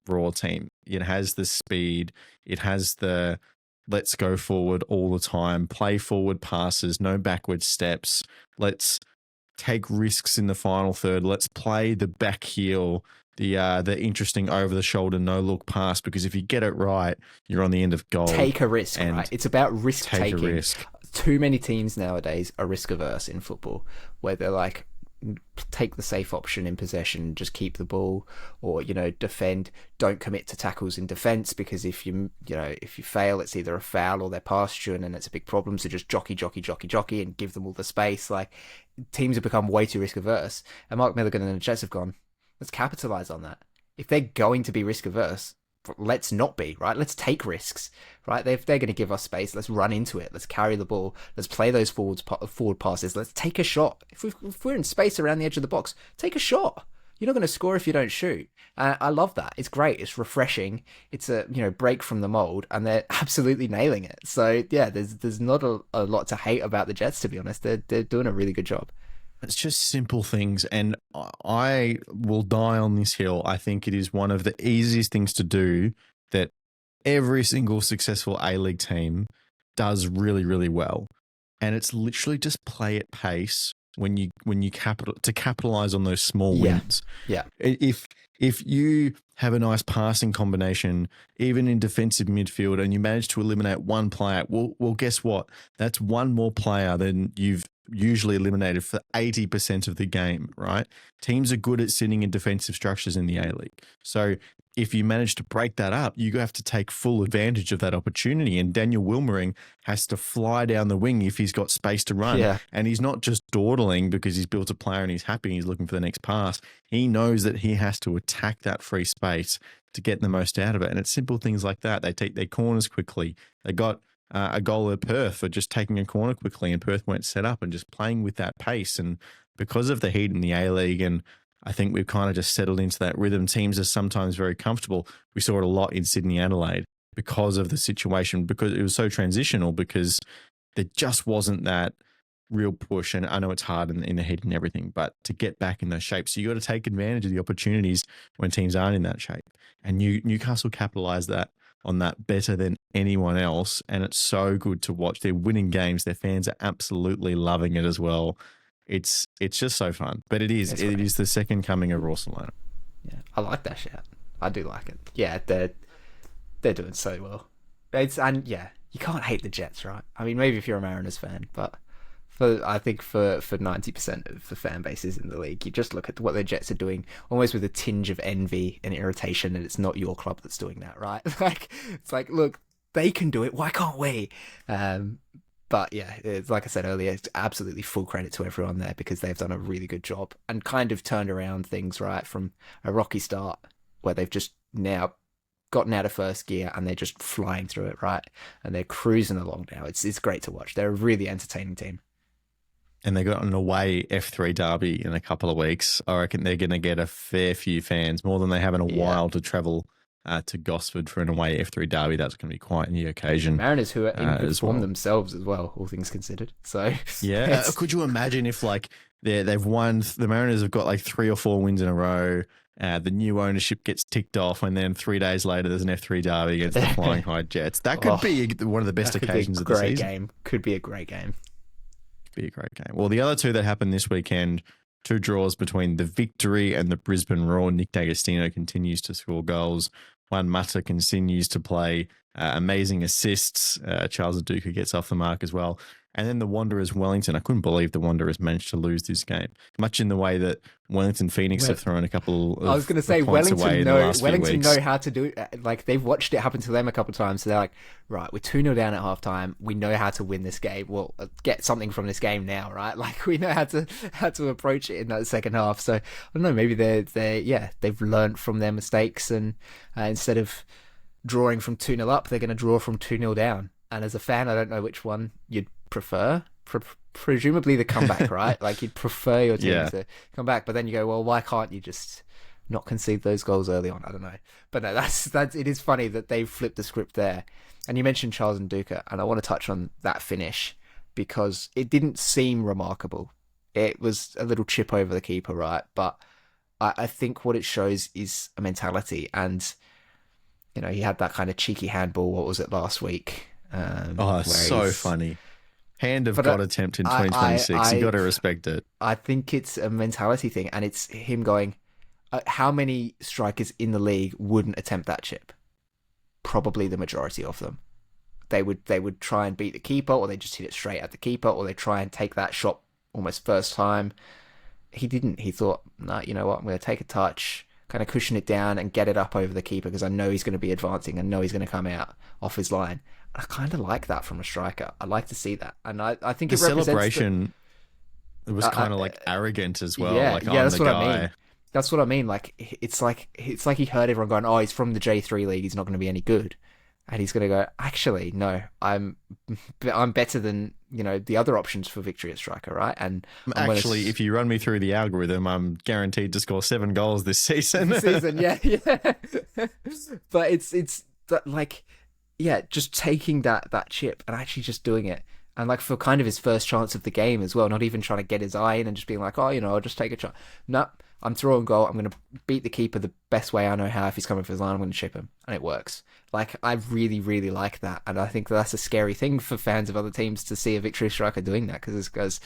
Raw team. It has the speed. It has the let's go forward all the time, play forward passes, no backward steps. Let's take risks in the final third. Let's play the back heel, the interesting over-the-shoulder no-look pass, because if you get it right, you're on the end of goal. Take a risk, right? It's about risk-taking. Take a risk. Too many teams nowadays are risk-averse in football, where they're like, take the safe option in possession, just keep the ball, or defend, don't commit to tackles in defense, because if you fail, it's either a foul or they're past you, and then it's a big problem. So just jockey and give them all the space. Like, teams have become way too risk averse, and Mark Milligan and the Jets have gone, let's capitalize on that. If they're going to be risk averse, let's not be, right? Let's take risks, right? If they're going to give us space, let's run into it. Let's carry the ball. Let's play those forward passes. Let's take a shot. If we're in space around the edge of the box, take a shot. You're not going to score if you don't shoot. I love that. It's great. It's refreshing. It's a break from the mold, and they're absolutely nailing it. So yeah, there's not a lot to hate about the Jets, to be honest. They're doing a really good job. It's just simple things, and I will die on this hill. I think it is one of the easiest things to do that every single successful A-League team does really, really well. And it's literally just play at pace when you capitalize on those small wins. Yeah. If you have a nice passing combination, even in defensive midfield, and you manage to eliminate one player, well, guess what? That's one more player than you've usually eliminated for 80% of the game, right? Teams are good at sitting in defensive structures in the A-League. So if you manage to break that up, you have to take full advantage of that opportunity. And Daniel Wilmering has to fly down the wing if he's got space to run. Yeah. And he's not just dawdling because he's built a player and he's happy and he's looking for the next pass. He knows that he has to attack that free space to get the most out of it. And it's simple things like that. They take their corners quickly. They got a goal at Perth for just taking a corner quickly, and Perth weren't set up, and just playing with that pace. And because of the heat in the A-League, and I think we've kind of just settled into that rhythm, teams are sometimes very comfortable. We saw it a lot in Sydney, Adelaide, because of the situation, because it was so transitional, because there just wasn't that real push. And I know it's hard in the heat and everything, but to get back in those shapes, so you got to take advantage of the opportunities when teams aren't in that shape. And Newcastle capitalised on that better than anyone else, and it's so good to watch. They're winning games. Their fans are absolutely loving it as well. It's just so fun. But it is the second coming of Barcelona. Yeah, I like that shout. I do like it. Yeah, they're doing so well. You can't hate the Jets, right? I mean, maybe if you're a Mariners fan, but I think for 90% of the fan bases in the league, you just look at what the Jets are doing, almost with a tinge of envy and irritation, and it's not your club that's doing that, right? Like, it's like, look, they can do it. Why can't we? But yeah, it's, like I said earlier, it's absolutely full credit to everyone there because they've done a really good job and kind of turned around things, right, from a rocky start where they've just now gotten out of first gear and they're just flying through it, right? And they're cruising along now. It's great to watch. They're a really entertaining team. And they got an away F3 derby in a couple of weeks. I reckon they're going to get a fair few fans, more than they have in a while, to travel to Gosford for an away F3 derby. That's going to be quite the occasion. Mariners, who are in good form themselves as well, all things considered. So yeah, could you imagine if like they've won? The Mariners have got like 3 or 4 wins in a row. The new ownership gets ticked off, and then 3 days later, there's an F3 derby against the Flying High Jets. That could be one of the best occasions of the season. Could be a great game. Be a great game. Well, the other 2 that happened this weekend, 2 draws between the Victory and the Brisbane Roar. Nick D'Agostino continues to score goals. Juan Mata continues to play amazing assists. Charles Aduka gets off the mark as well. And then the Wanderers Wellington. I couldn't believe the Wanderers managed to lose this game, much in the way that Wellington Phoenix have thrown a couple of I was going to say Wellington know how to do it. Like, they've watched it happen to them a couple of times. So they're like, right, we're 2-0 down at halftime. We know how to win this game. We'll get something from this game now, right? Like, we know how to approach it in that second half. So I don't know, maybe they've learned from their mistakes, and instead of drawing from 2-0 up, they're going to draw from 2-0 down. And as a fan, I don't know which one you'd prefer. Presumably the comeback, right? Like, you'd prefer your team to come back, but then you go, well, why can't you just not concede those goals early on? I don't know. But no, that's it is funny that they've flipped the script there. And you mentioned Charles Nduka, and I want to touch on that finish because it didn't seem remarkable. It was a little chip over the keeper, right? But I think what it shows is a mentality. And, you know, he had that kind of cheeky handball, what was it, last week? So funny. Hand of God attempt in 2026. You got to respect it. I think it's a mentality thing, and it's him going, how many strikers in the league wouldn't attempt that chip? Probably the majority of them. They would try and beat the keeper, or they just hit it straight at the keeper, or they try and take that shot almost first time. He didn't. He thought, nah, you know what, I'm going to take a touch, kind of cushion it down and get it up over the keeper because I know he's going to be advancing. I know he's going to come out off his line. I kind of like that from a striker. I like to see that. And I think the celebration it was kind of like arrogant as well. Yeah, like, that's what I mean. That's what I mean. Like, it's like he heard everyone going, oh, he's from the J3 league, he's not going to be any good. And he's going to go, actually, no, I'm better than, you know, the other options for victory at striker, right? And actually, if you run me through the algorithm, I'm guaranteed to score 7 goals this season. Yeah. But it's that, like, yeah, just taking that chip and actually just doing it. And like for kind of his first chance of the game as well, not even trying to get his eye in and just being like, oh, you know, I'll just take a shot. No, I'm throwing goal. I'm going to beat the keeper the best way I know how. If he's coming for his line, I'm going to chip him. And it works. Like, I really, really like that. And I think that's a scary thing for fans of other teams to see a victory striker doing that, because it goes,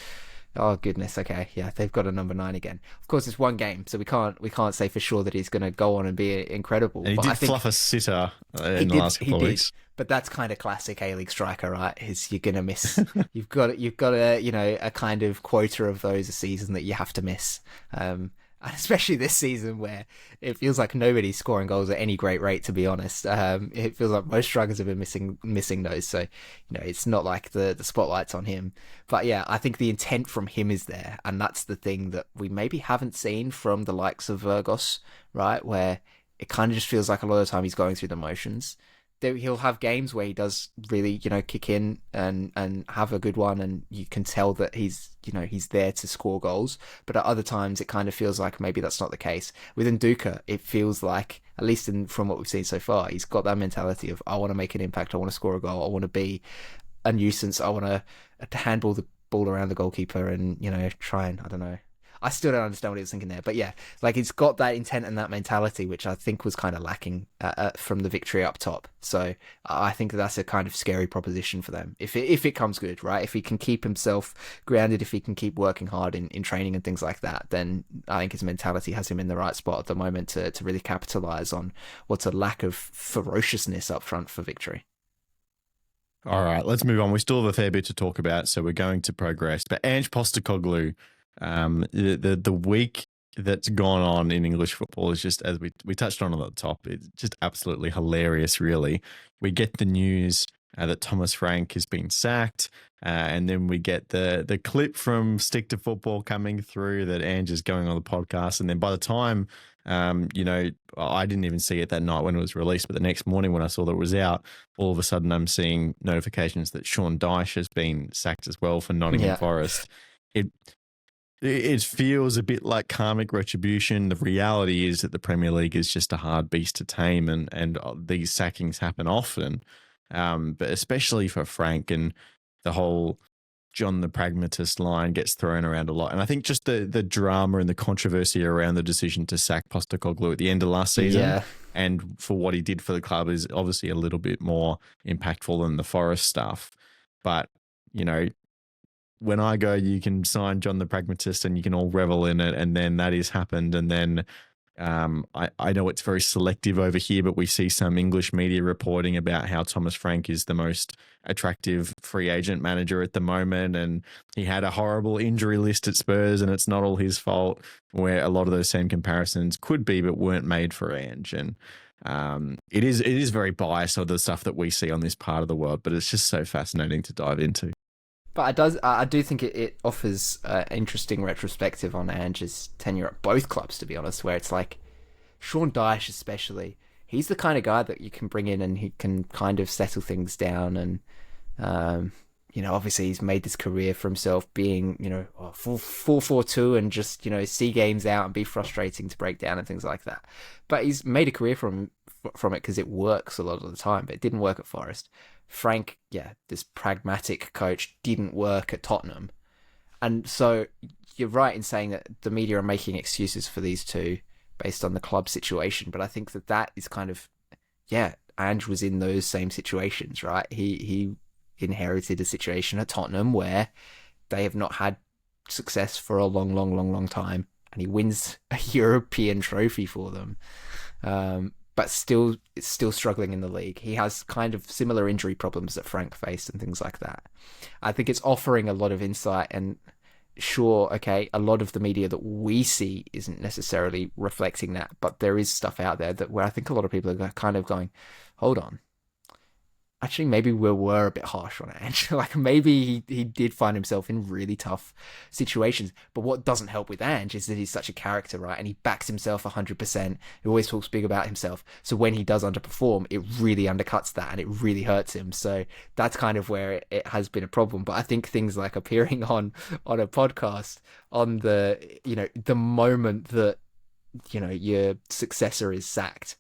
oh goodness, okay, yeah, they've got a number 9 again. Of course, it's one game, so we can't say for sure that he's going to go on and be incredible. And he did fluff a sitter in the last couple of weeks. But that's kind of classic A-League striker, right? Is you're going to miss. you've got a, you know, a kind of quota of those a season that you have to miss. And especially this season where it feels like nobody's scoring goals at any great rate, to be honest. It feels like most strikers have been missing those. So, you know, it's not like the spotlight's on him. But yeah, I think the intent from him is there. And that's the thing that we maybe haven't seen from the likes of Virgos, right? Where it kind of just feels like a lot of the time he's going through the motions. He'll have games where he does really, you know, kick in and have a good one, and you can tell that he's there to score goals. But at other times, it kind of feels like maybe that's not the case. With Nduka, it feels like, at least from what we've seen so far, he's got that mentality of, I want to make an impact, I want to score a goal, I want to be a nuisance, I want to handball the ball around the goalkeeper and, you know, try and, I don't know. I still don't understand what he was thinking there. But yeah, like, it's got that intent and that mentality, which I think was kind of lacking from the victory up top. So I think that's a kind of scary proposition for them. If it comes good, right? If he can keep himself grounded, if he can keep working hard in training and things like that, then I think his mentality has him in the right spot at the moment to really capitalise on what's a lack of ferociousness up front for victory. All right, let's move on. We still have a fair bit to talk about, so we're going to progress. But Ange Postecoglou, the week that's gone on in English football is just, as we touched on at the top, it's just absolutely hilarious, really. We get the news that Thomas Frank has been sacked, and then we get the clip from Stick to Football coming through that Ange is going on the podcast, and then by the time I didn't even see it that night when it was released, but the next morning when I saw that it was out, all of a sudden I'm seeing notifications that Sean Dyche has been sacked as well for Nottingham Forest. It feels a bit like karmic retribution. The reality is that the Premier League is just a hard beast to tame, and these sackings happen often, but especially for Frank, and the whole John the Pragmatist line gets thrown around a lot. And I think just the drama and the controversy around the decision to sack Postecoglou at the end of last season and for what he did for the club is obviously a little bit more impactful than the Forest stuff. But, when I go, you can sign John the Pragmatist and you can all revel in it. And then that has happened. And then I know it's very selective over here, but we see some English media reporting about how Thomas Frank is the most attractive free agent manager at the moment, and he had a horrible injury list at Spurs, and it's not all his fault, where a lot of those same comparisons could be but weren't made for Ange. And it is very biased of the stuff that we see on this part of the world, but it's just so fascinating to dive into. But I do think it offers an interesting retrospective on Ange's tenure at both clubs, to be honest, where it's like Sean Dyche especially, he's the kind of guy that you can bring in and he can kind of settle things down. And, obviously he's made this career for himself being, 4-4-2 and just, see games out and be frustrating to break down and things like that. But he's made a career from it because it works a lot of the time, but it didn't work at Forest. Frank, this pragmatic coach, didn't work at Tottenham. And so you're right in saying that the media are making excuses for these two based on the club situation. But I think that is kind of, Ange was in those same situations, right? He inherited a situation at Tottenham where they have not had success for a long time. And he wins a European trophy for them. But it's still struggling in the league. He has kind of similar injury problems that Frank faced and things like that. I think it's offering a lot of insight, and sure, okay, a lot of the media that we see isn't necessarily reflecting that, but there is stuff out there where I think a lot of people are kind of going, hold on. Actually, maybe we were a bit harsh on Ange. Like, maybe he did find himself in really tough situations. But what doesn't help with Ange is that he's such a character, right? And he backs himself 100%. He always talks big about himself. So when he does underperform, it really undercuts that and it really hurts him. So that's kind of where it has been a problem. But I think things like appearing on a podcast on the moment that, your successor is sacked.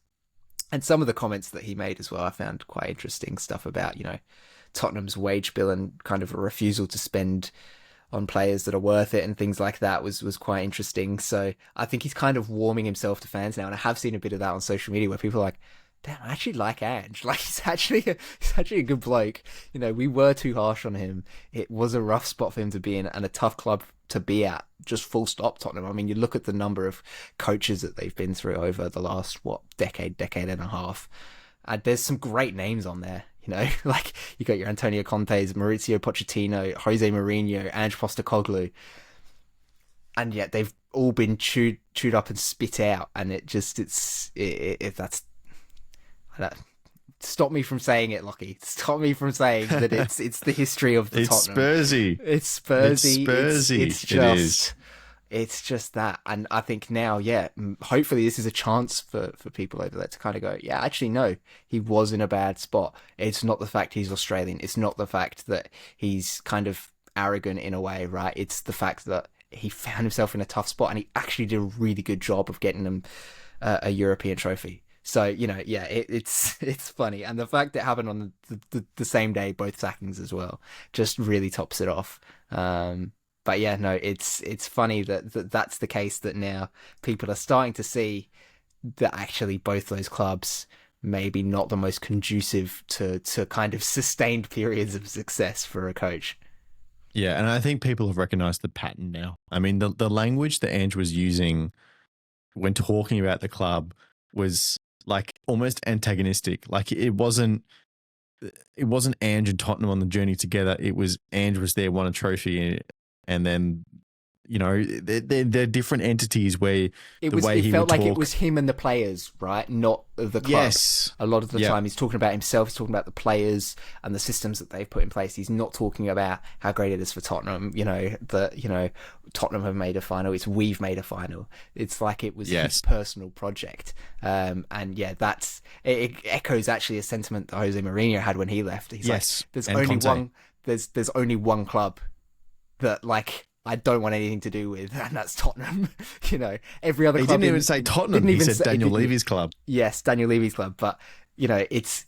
And some of the comments that he made as well, I found quite interesting stuff about, Tottenham's wage bill and kind of a refusal to spend on players that are worth it and things like that was quite interesting. So I think he's kind of warming himself to fans now. And I have seen a bit of that on social media where people are like, damn, I actually like Ange. Like, he's actually a good bloke. We were too harsh on him. It was a rough spot for him to be in and a tough club to be at, just full stop. Tottenham. I mean, you look at the number of coaches that they've been through over the last decade and a half. There's some great names on there, like you got your Antonio Contes, Maurizio Pochettino, Jose Mourinho, Ange Postecoglou, and yet they've all been chewed up and spit out, and stop me from saying it, Lachie. Stop me from saying that it's the history of the Tottenham. It's Spursy. It's just that. And I think now, hopefully this is a chance for people over there to kind of go, actually, no, he was in a bad spot. It's not the fact he's Australian. It's not the fact that he's kind of arrogant in a way, right? It's the fact that he found himself in a tough spot and he actually did a really good job of getting them a European trophy. So, it's funny. And the fact that it happened on the same day, both sackings as well, just really tops it off. But it's funny that that's the case, that now people are starting to see that actually both those clubs maybe not the most conducive to kind of sustained periods of success for a coach. Yeah, and I think people have recognised the pattern now. I mean, the language that Ange was using when talking about the club was like almost antagonistic. Like it wasn't it wasn't Ange and Tottenham on the journey together. It was Ange was there, won a trophy, and then they're different entities where it felt like it was him and the players, right? Not the club. Yes. A lot of the time he's talking about himself, he's talking about the players and the systems that they've put in place. He's not talking about how great it is for Tottenham, Tottenham have made a final, we've made a final. It's like it was his personal project. It echoes actually a sentiment that Jose Mourinho had when he left. He's like, there's only one club that I don't want anything to do with, and that's Tottenham. Every other club. He didn't even say Tottenham. He said Daniel Levy's club. Yes, Daniel Levy's club. But it's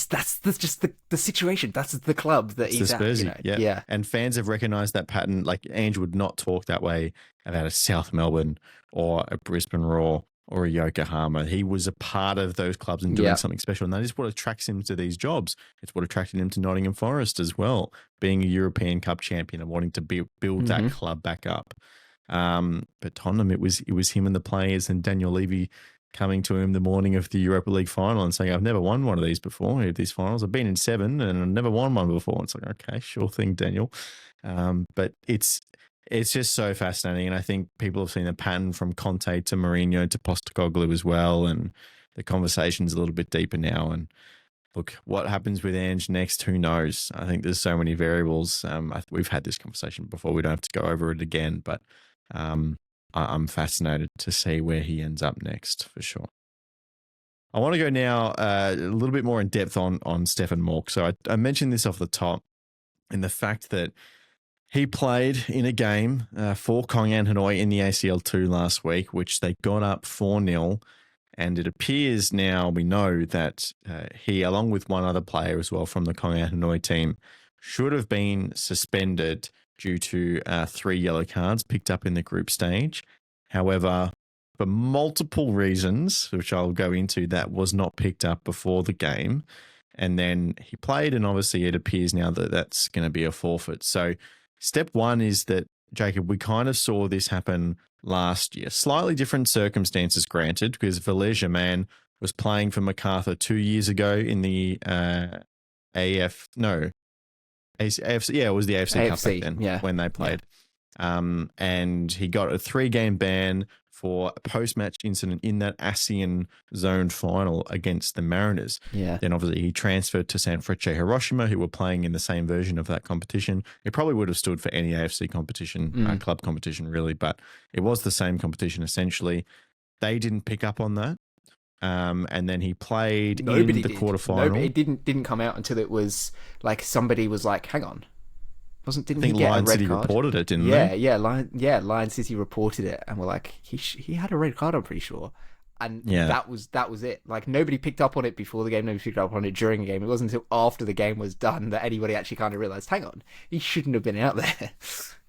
that's just the situation. That's the club that he's at. Yeah. And fans have recognised that pattern. Like Ange would not talk that way about a South Melbourne or a Brisbane Roar or a Yokohama. He was a part of those clubs and doing something special. And that is what attracts him to these jobs. It's what attracted him to Nottingham Forest as well, being a European Cup champion and wanting to build that club back up. But Tottenham, it was him and the players and Daniel Levy coming to him the morning of the Europa League final and saying, I've never won one of these before, these finals. I've been in 7 and I've never won one before. It's like, okay, sure thing, Daniel. But it's just so fascinating. And I think people have seen the pattern from Conte to Mourinho to Postecoglou as well. And the conversation's a little bit deeper now. And look, what happens with Ange next, who knows? I think there's so many variables. We've had this conversation before. We don't have to go over it again. But I'm fascinated to see where he ends up next for sure. I want to go now a little bit more in depth on Stefan Mauk. So I mentioned this off the top in the fact that he played in a game for Kongan Hanoi in the ACL2 last week, which they got up 4-0. And it appears now we know that he, along with one other player as well from the Kongan Hanoi team, should have been suspended due to 3 yellow cards picked up in the group stage. However, for multiple reasons, which I'll go into, that was not picked up before the game. And then he played, and obviously it appears now that that's going to be a forfeit. So step one is that, Jacob, we kind of saw this happen last year. Slightly different circumstances, granted, because Valère Germain was playing for MacArthur 2 years ago in the AFC. Yeah, it was the AFC Cup back then when they played. And he got a 3-game ban for a post-match incident in that ASEAN zone final against the Mariners. Yeah. Then obviously he transferred to Sanfrecce Hiroshima, who were playing in the same version of that competition. It probably would have stood for any AFC competition, club competition really, but it was the same competition essentially. They didn't pick up on that. And then he played in the quarterfinal. It didn't come out until it was like somebody was like, hang on. I think Lion City reported it, didn't they? Lion City reported it, and we're like, he had a red card, I'm pretty sure. And that was it. Like, nobody picked up on it before the game, nobody picked up on it during the game. It wasn't until after the game was done that anybody actually kind of realised, hang on, he shouldn't have been out there.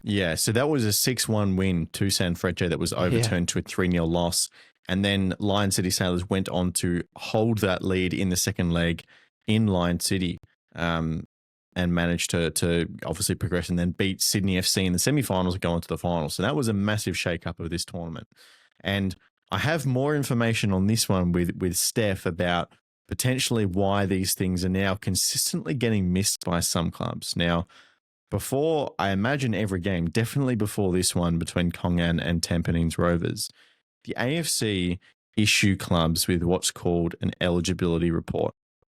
Yeah, so that was a 6-1 win to Sanfrecce that was overturned to a 3-0 loss. And then Lion City Sailors went on to hold that lead in the second leg in Lion City. And managed to obviously progress and then beat Sydney FC in the semi-finals and go on to the finals. So that was a massive shake-up of this tournament. And I have more information on this one with Steph about potentially why these things are now consistently getting missed by some clubs. Now, before, I imagine every game, definitely before this one between Kongan and Tampines Rovers, the AFC issue clubs with what's called an eligibility report,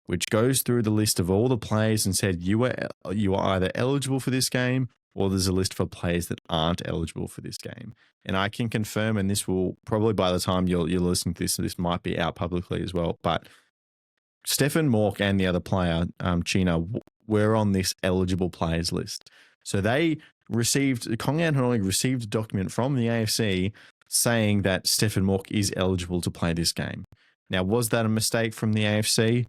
which goes through the list of all the players and said, you are either eligible for this game or there's a list for players that aren't eligible for this game. And I can confirm, and this will probably by the time you're listening to this might be out publicly as well, but Stefan Mauk and the other player, Chino, were on this eligible players list. So Kongan Hanoi received a document from the AFC saying that Stefan Mauk is eligible to play this game. Now, was that a mistake from the AFC?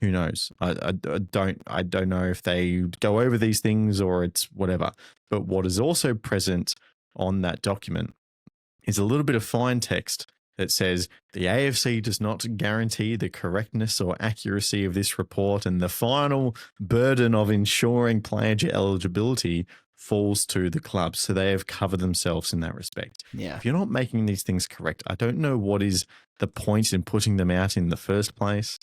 Who knows? I don't know if they go over these things or it's whatever. But what is also present on that document is a little bit of fine text that says the AFC does not guarantee the correctness or accuracy of this report, and the final burden of ensuring player eligibility falls to the club. So they have covered themselves in that respect. Yeah. If you're not making these things correct, I don't know what is the point in putting them out in the first place.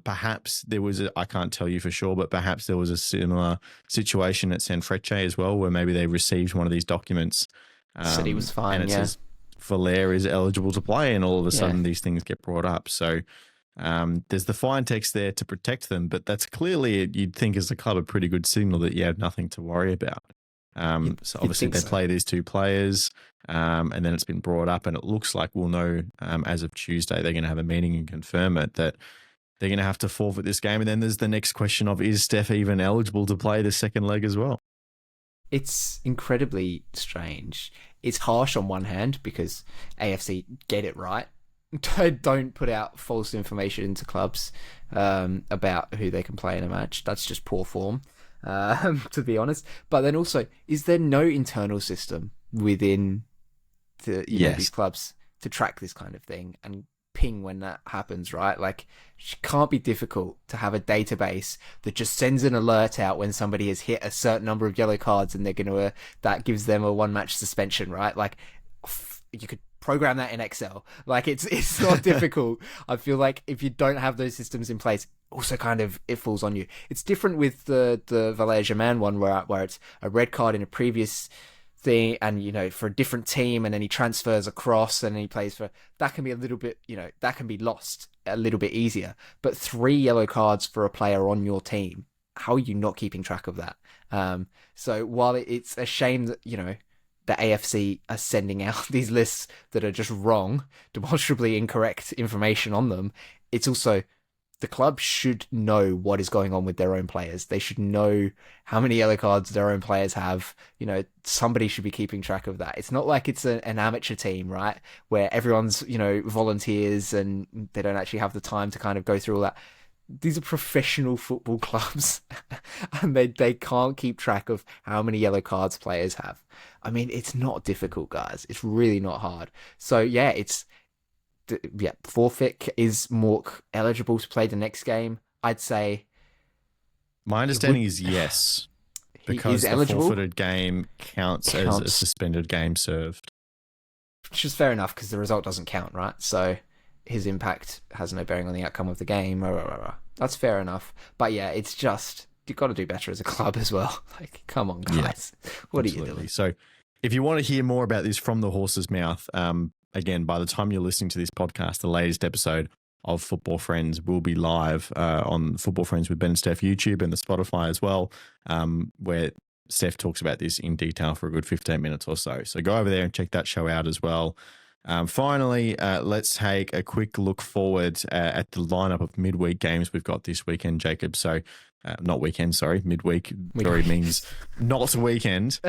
Perhaps there was I can't tell you for sure, but perhaps there was a similar situation at Sanfrecce as well, where maybe they received one of these documents. Said he was fine, and it says Valère is eligible to play, and all of a sudden these things get brought up. So there's the fine text there to protect them, but that's clearly, you'd think as a club, a pretty good signal that you have nothing to worry about. So obviously they play these two players, and then it's been brought up, and it looks like we'll know as of Tuesday they're going to have a meeting and confirm it, that they're going to have to forfeit this game. And then there's the next question of, is Steph even eligible to play the second leg as well? It's incredibly strange. It's harsh on one hand because AFC get it right. Don't put out false information into clubs about who they can play in a match. That's just poor form, to be honest. But then also, is there no internal system within these clubs to track this kind of thing and ping when that happens, right? Like, it can't be difficult to have a database that just sends an alert out when somebody has hit a certain number of yellow cards and they're going to that gives them a 1-match suspension, right? Like, you could program that in Excel. Like, it's not difficult. I feel like if you don't have those systems in place, also kind of it falls on you. It's different with the Valère Germain one where it's a red card in a previous thing, and for a different team, and then he transfers across and he plays for that. Can be a little bit, that can be lost a little bit easier. But 3 yellow cards for a player on your team, how are you not keeping track of that? So while it's a shame that the AFC are sending out these lists that are just wrong, demonstrably incorrect information on them, it's also, the club should know what is going on with their own players. They should know how many yellow cards their own players have. Somebody should be keeping track of that. It's not like it's an amateur team, right? Where everyone's, volunteers and they don't actually have the time to kind of go through all that. These are professional football clubs and they can't keep track of how many yellow cards players have. I mean, it's not difficult, guys. It's really not hard. So yeah, forfeit. Is Mauk eligible to play the next game? I'd say. My understanding is yes, because the forfeited game counts as a suspended game served. Which is fair enough because the result doesn't count, right? So his impact has no bearing on the outcome of the game. That's fair enough. But yeah, it's just, you've got to do better as a club as well. Like, come on, guys. What Absolutely. Are you doing? So if you want to hear more about this from the horse's mouth, again, by the time you're listening to this podcast, the latest episode of Football Friends will be live on Football Friends with Ben and Steph YouTube and the Spotify as well, where Steph talks about this in detail for a good 15 minutes or so. So go over there and check that show out as well. Finally, let's take a quick look forward at the lineup of midweek games we've got this weekend, Jacob. So not weekend, sorry, midweek. Already means not weekend.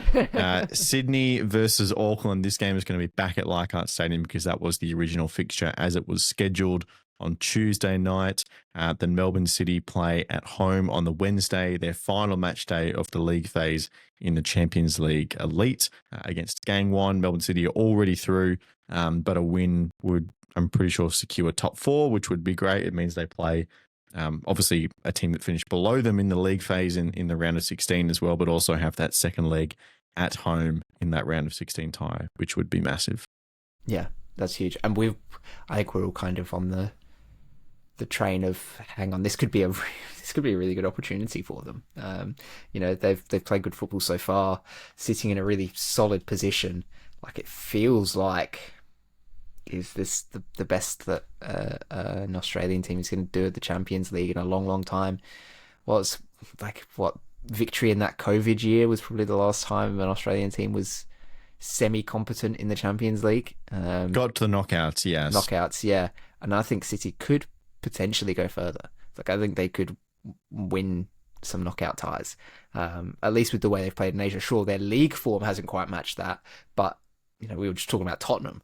Sydney versus Auckland. This game is going to be back at Leichhardt Stadium because that was the original fixture as it was scheduled on Tuesday night. Then Melbourne City play at home on the Wednesday, their final match day of the league phase in the Champions League Elite against Gangwon. Melbourne City are already through, but a win would, I'm pretty sure, secure top 4, which would be great. It means they play obviously a team that finished below them in the league phase in the round of 16 as well, but also have that second leg at home in that round of 16 tie, which would be massive. Yeah, that's huge. And I think we're all kind of on the train of, hang on, this could be a really good opportunity for them. They've played good football so far, sitting in a really solid position. Like, it feels like, is this the best that an Australian team is going to do at the Champions League in a long, long time? Well, it's like, victory in that COVID year was probably the last time an Australian team was semi-competent in the Champions League. Got to the knockouts, yes. Knockouts, yeah. And I think City could potentially go further. Like, I think they could win some knockout ties, at least with the way they've played in Asia. Sure, their league form hasn't quite matched that, but we were just talking about Tottenham.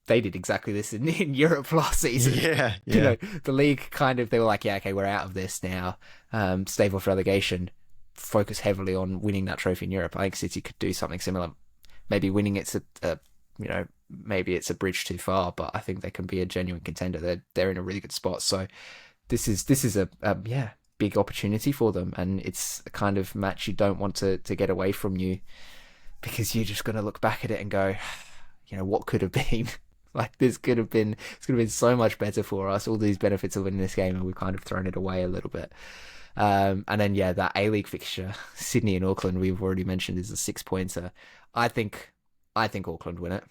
They did exactly this in Europe last season. Yeah. The league they were like, yeah, okay, we're out of this now. Stave off relegation, focus heavily on winning that trophy in Europe. I think City could do something similar. Maybe winning it's maybe it's a bridge too far, but I think they can be a genuine contender. They're in a really good spot. So this is a big opportunity for them, and it's a kind of match you don't want to get away from you, because you're just going to look back at it and go, what could have been. Like this could have been, it's could have been so much better for us. All these benefits of winning this game, and we've kind of thrown it away a little bit. And then yeah, that A-League fixture, Sydney and Auckland, we've already mentioned, is a 6-pointer. I think Auckland win it.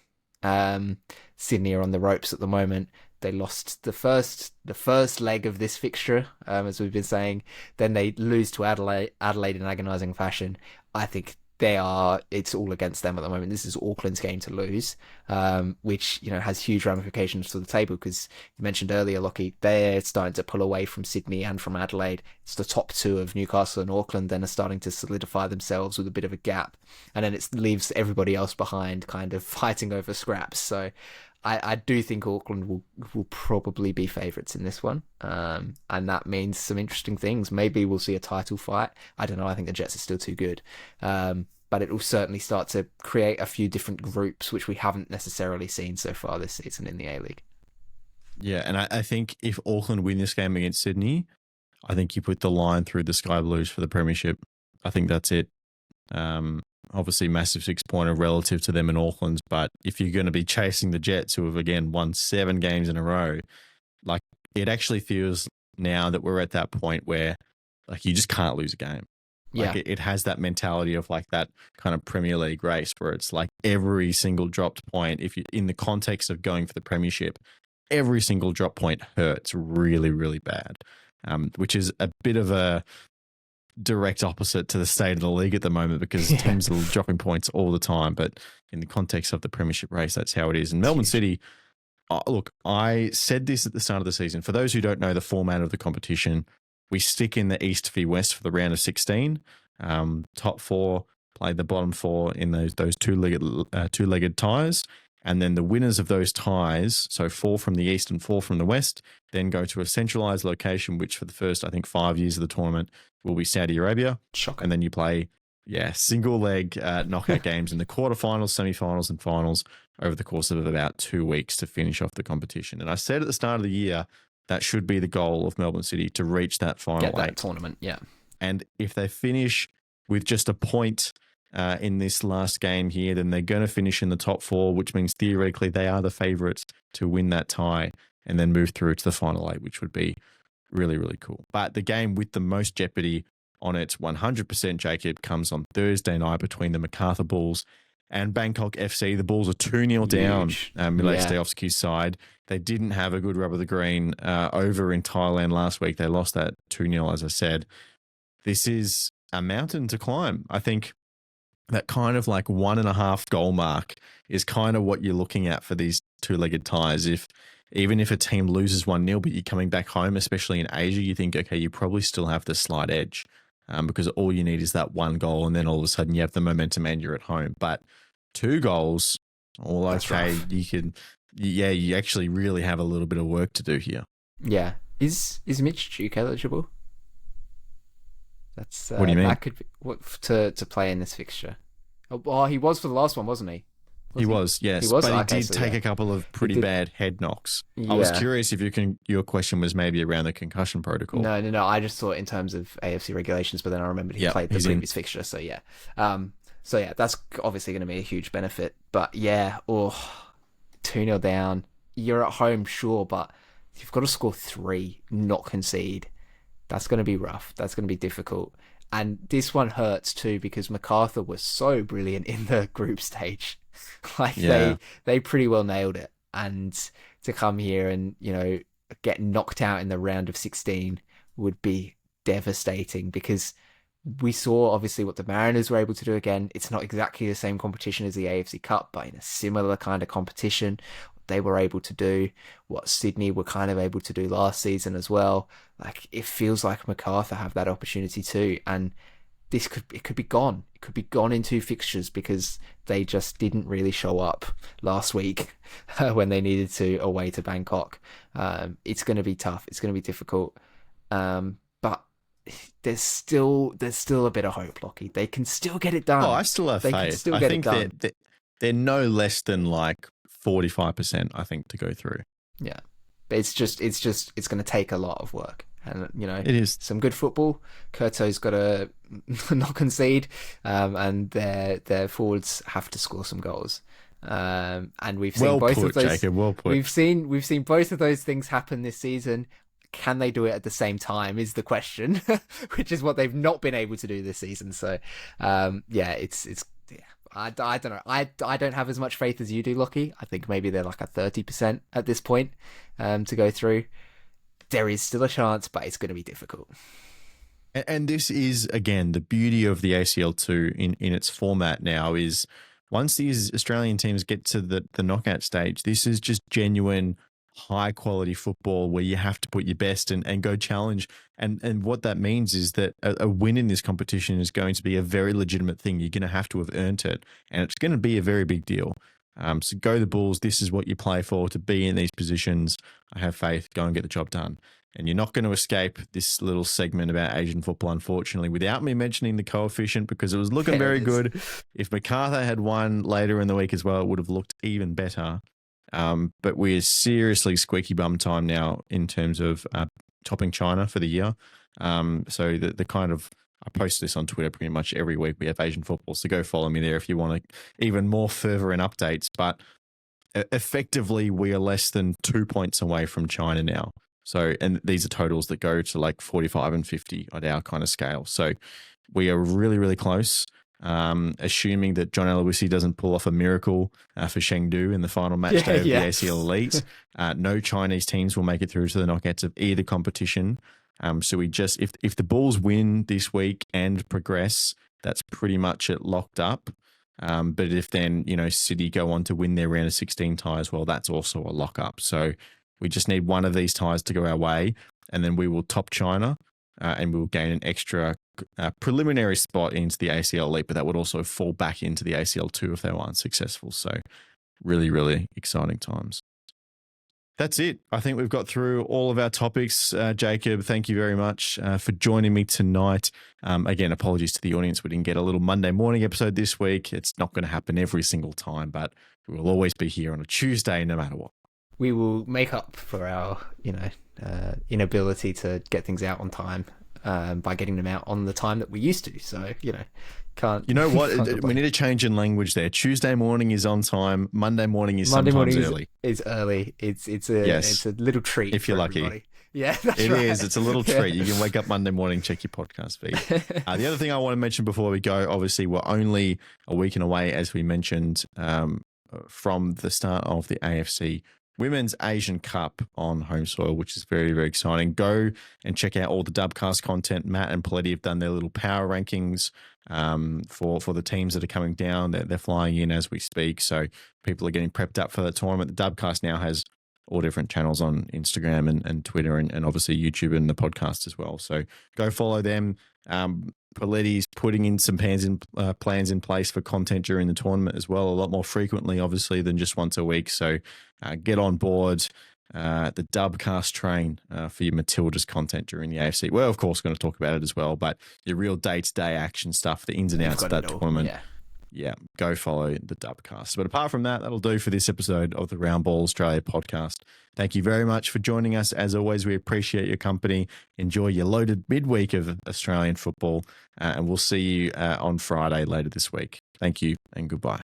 Sydney are on the ropes at the moment. They lost the first leg of this fixture, as we've been saying. Then they lose to Adelaide in agonising fashion. I think it's all against them at the moment. This is Auckland's game to lose, which, you know, has huge ramifications for the table, because you mentioned earlier, Lachie, they're starting to pull away from Sydney and from Adelaide. It's the top two of Newcastle and Auckland then are starting to solidify themselves with a bit of a gap, and then it leaves everybody else behind, kind of fighting over scraps. So I do think Auckland will probably be favourites in this one, and that means some interesting things. Maybe we'll see a title fight. I don't know. I think the Jets are still too good, but it will certainly start to create a few different groups, which we haven't necessarily seen so far this season in the A-League. Yeah, and I think if Auckland win this game against Sydney, I think you put the line through the Sky Blues for the premiership. I think that's it. Obviously, massive 6-pointer relative to them in Auckland, but if you're going to be chasing the Jets, who have again won 7 games in a row, like, it actually feels now that we're at that point where, like, you just can't lose a game. Like, it has that mentality of like that kind of Premier League race where it's like every single dropped point, if you in the context of going for the premiership, every single drop point hurts really, really bad, which is a bit of a direct opposite to the state of the league at the moment, because teams are dropping points all the time. But in the context of the premiership race, that's how it is. And Melbourne City, look, I said this at the start of the season. For those who don't know the format of the competition, we stick in the East v West for the round of 16. Top 4 play the bottom 4 in those two-legged ties. And then the winners of those ties, so 4 from the East and 4 from the West, then go to a centralized location, which for the first, I think, 5 years of the tournament will be Saudi Arabia. Shocking. And then you play, single leg knockout games in the quarterfinals, semifinals, and finals over the course of about 2 weeks to finish off the competition. And I said at the start of the year, that should be the goal of Melbourne City, to reach that final 8 tournament. Yeah. And if they finish with just a point in this last game here, then they're going to finish in the top 4, which means theoretically they are the favourites to win that tie and then move through to the final 8, which would be really, really cool. But the game with the most jeopardy on it, 100%, Jacob, comes on Thursday night between the Macarthur Bulls and Bangkok FC. The Bulls are 2-0 down Milej Stejovski's side. They didn't have a good rub of the green over in Thailand last week. They lost that 2-0, as I said. This is a mountain to climb. I think that kind of like 1.5 goal mark is kind of what you're looking at for these two-legged ties. Even if a team loses 1-0, but you're coming back home, especially in Asia, you think, okay, you probably still have the slight edge because all you need is that 1 goal, and then all of a sudden you have the momentum and you're at home. But 2 goals, all okay, you actually really have a little bit of work to do here. Yeah. Is Mitch Duke eligible? That's what do you mean? That could be to play in this fixture. Oh, he was for the last one, wasn't he? He was, yes. He was? But he did take a couple of pretty bad head knocks. Yeah. I was curious if your question was maybe around the concussion protocol. No. I just thought in terms of AFC regulations, but then I remembered he played the previous fixture. So yeah. That's obviously going to be a huge benefit. But yeah, 2-0 down. You're at home, sure, but you've got to score 3, not concede. That's going to be rough. That's going to be difficult. And this one hurts too, because Macarthur was so brilliant in the group stage. They pretty well nailed it. And to come here and, get knocked out in the round of 16 would be devastating, because we saw obviously what the Mariners were able to do again. It's not exactly the same competition as the AFC Cup, but in a similar kind of competition, they were able to do what Sydney were kind of able to do last season as well. Like, it feels like Macarthur have that opportunity too, and it could be gone. It could be gone in 2 fixtures because they just didn't really show up last week when they needed to away to Bangkok. It's going to be tough. It's going to be difficult. But there's still a bit of hope, Lachie. They can still get it done. Oh, I still have faith. I think they're no less than like 45%, I think, to go through. Yeah. But it's going to take a lot of work. And, it is some good football. Kurto's got to not concede, and their forwards have to score some goals. And we've seen both of those. Jacob, well put. We've seen both of those things happen this season. Can they do it at the same time is the question, which is what they've not been able to do this season. So, it's I don't know. I don't have as much faith as you do, Lachie. I think maybe they're like a 30% at this point to go through. There is still a chance, but it's going to be difficult. And this is, again, the beauty of the ACL2 in its format now is once these Australian teams get to the knockout stage, this is just genuine high quality football where you have to put your best and go challenge. And what that means is that a win in this competition is going to be a very legitimate thing. You're going to have earned it, and it's going to be a very big deal. So go the Bulls. This is what you play for, to be in these positions. I have faith. Go and get the job done. And you're not going to escape this little segment about Asian football, unfortunately, without me mentioning the coefficient, because it was looking very good. If MacArthur had won later in the week as well, it would have looked even better. But we're seriously squeaky bum time now in terms of topping China for the year. So the kind of, I post this on Twitter pretty much every week. We have Asian football, so go follow me there if you want even more further in updates. But effectively, we are less than 2 points away from China now. So, and these are totals that go to like 45 and 50 on our kind of scale. So we are really, really close. Assuming that John Aloisi doesn't pull off a miracle for Chengdu in the final match day of the ACL Elite. No Chinese teams will make it through to the knockouts of either competition. So we just, if the Bulls win this week and progress, that's pretty much it locked up. But if then, City go on to win their round of 16 ties, well, that's also a lock up. So we just need one of these ties to go our way, and then we will top China. And we'll gain an extra preliminary spot into the ACL Elite, but that would also fall back into the ACL2 if they weren't successful. So really, really exciting times. That's it. I think we've got through all of our topics. Jacob, thank you very much for joining me tonight. Again, apologies to the audience. We didn't get a little Monday morning episode this week. It's not going to happen every single time, but we will always be here on a Tuesday no matter what. We will make up for our, inability to get things out on time by getting them out on the time that we used to. So, can't. You know what? We need a change in language there. Tuesday morning is on time. Monday morning is sometimes early. It's early. It's a little treat if you're lucky. Everybody. Yeah, that's it right. is. It's a little treat. You can wake up Monday morning, check your podcast feed. The other thing I want to mention before we go, obviously, we're only a week and away, as we mentioned, from the start of the AFC Women's Asian Cup on home soil, which is very, very exciting. Go and check out all the Dubcast content. Matt and Paletti have done their little power rankings for the teams that are coming down. They're flying in as we speak, so people are getting prepped up for the tournament. The Dubcast now has all different channels on Instagram and Twitter and obviously YouTube and the podcast as well. So go follow them. Paletti's putting in some plans in place for content during the tournament as well, a lot more frequently, obviously, than just once a week. So get on board the Dubcast train for your Matildas content during the AFC. We're, of course, going to talk about it as well, but your real day-to-day action stuff, the ins and outs of that tournament. Yeah, go follow the Dubcast. But apart from that, that'll do for this episode of the Round Ball Australia podcast. Thank you very much for joining us. As always, we appreciate your company. Enjoy your loaded midweek of Australian football, and we'll see you on Friday later this week. Thank you and goodbye.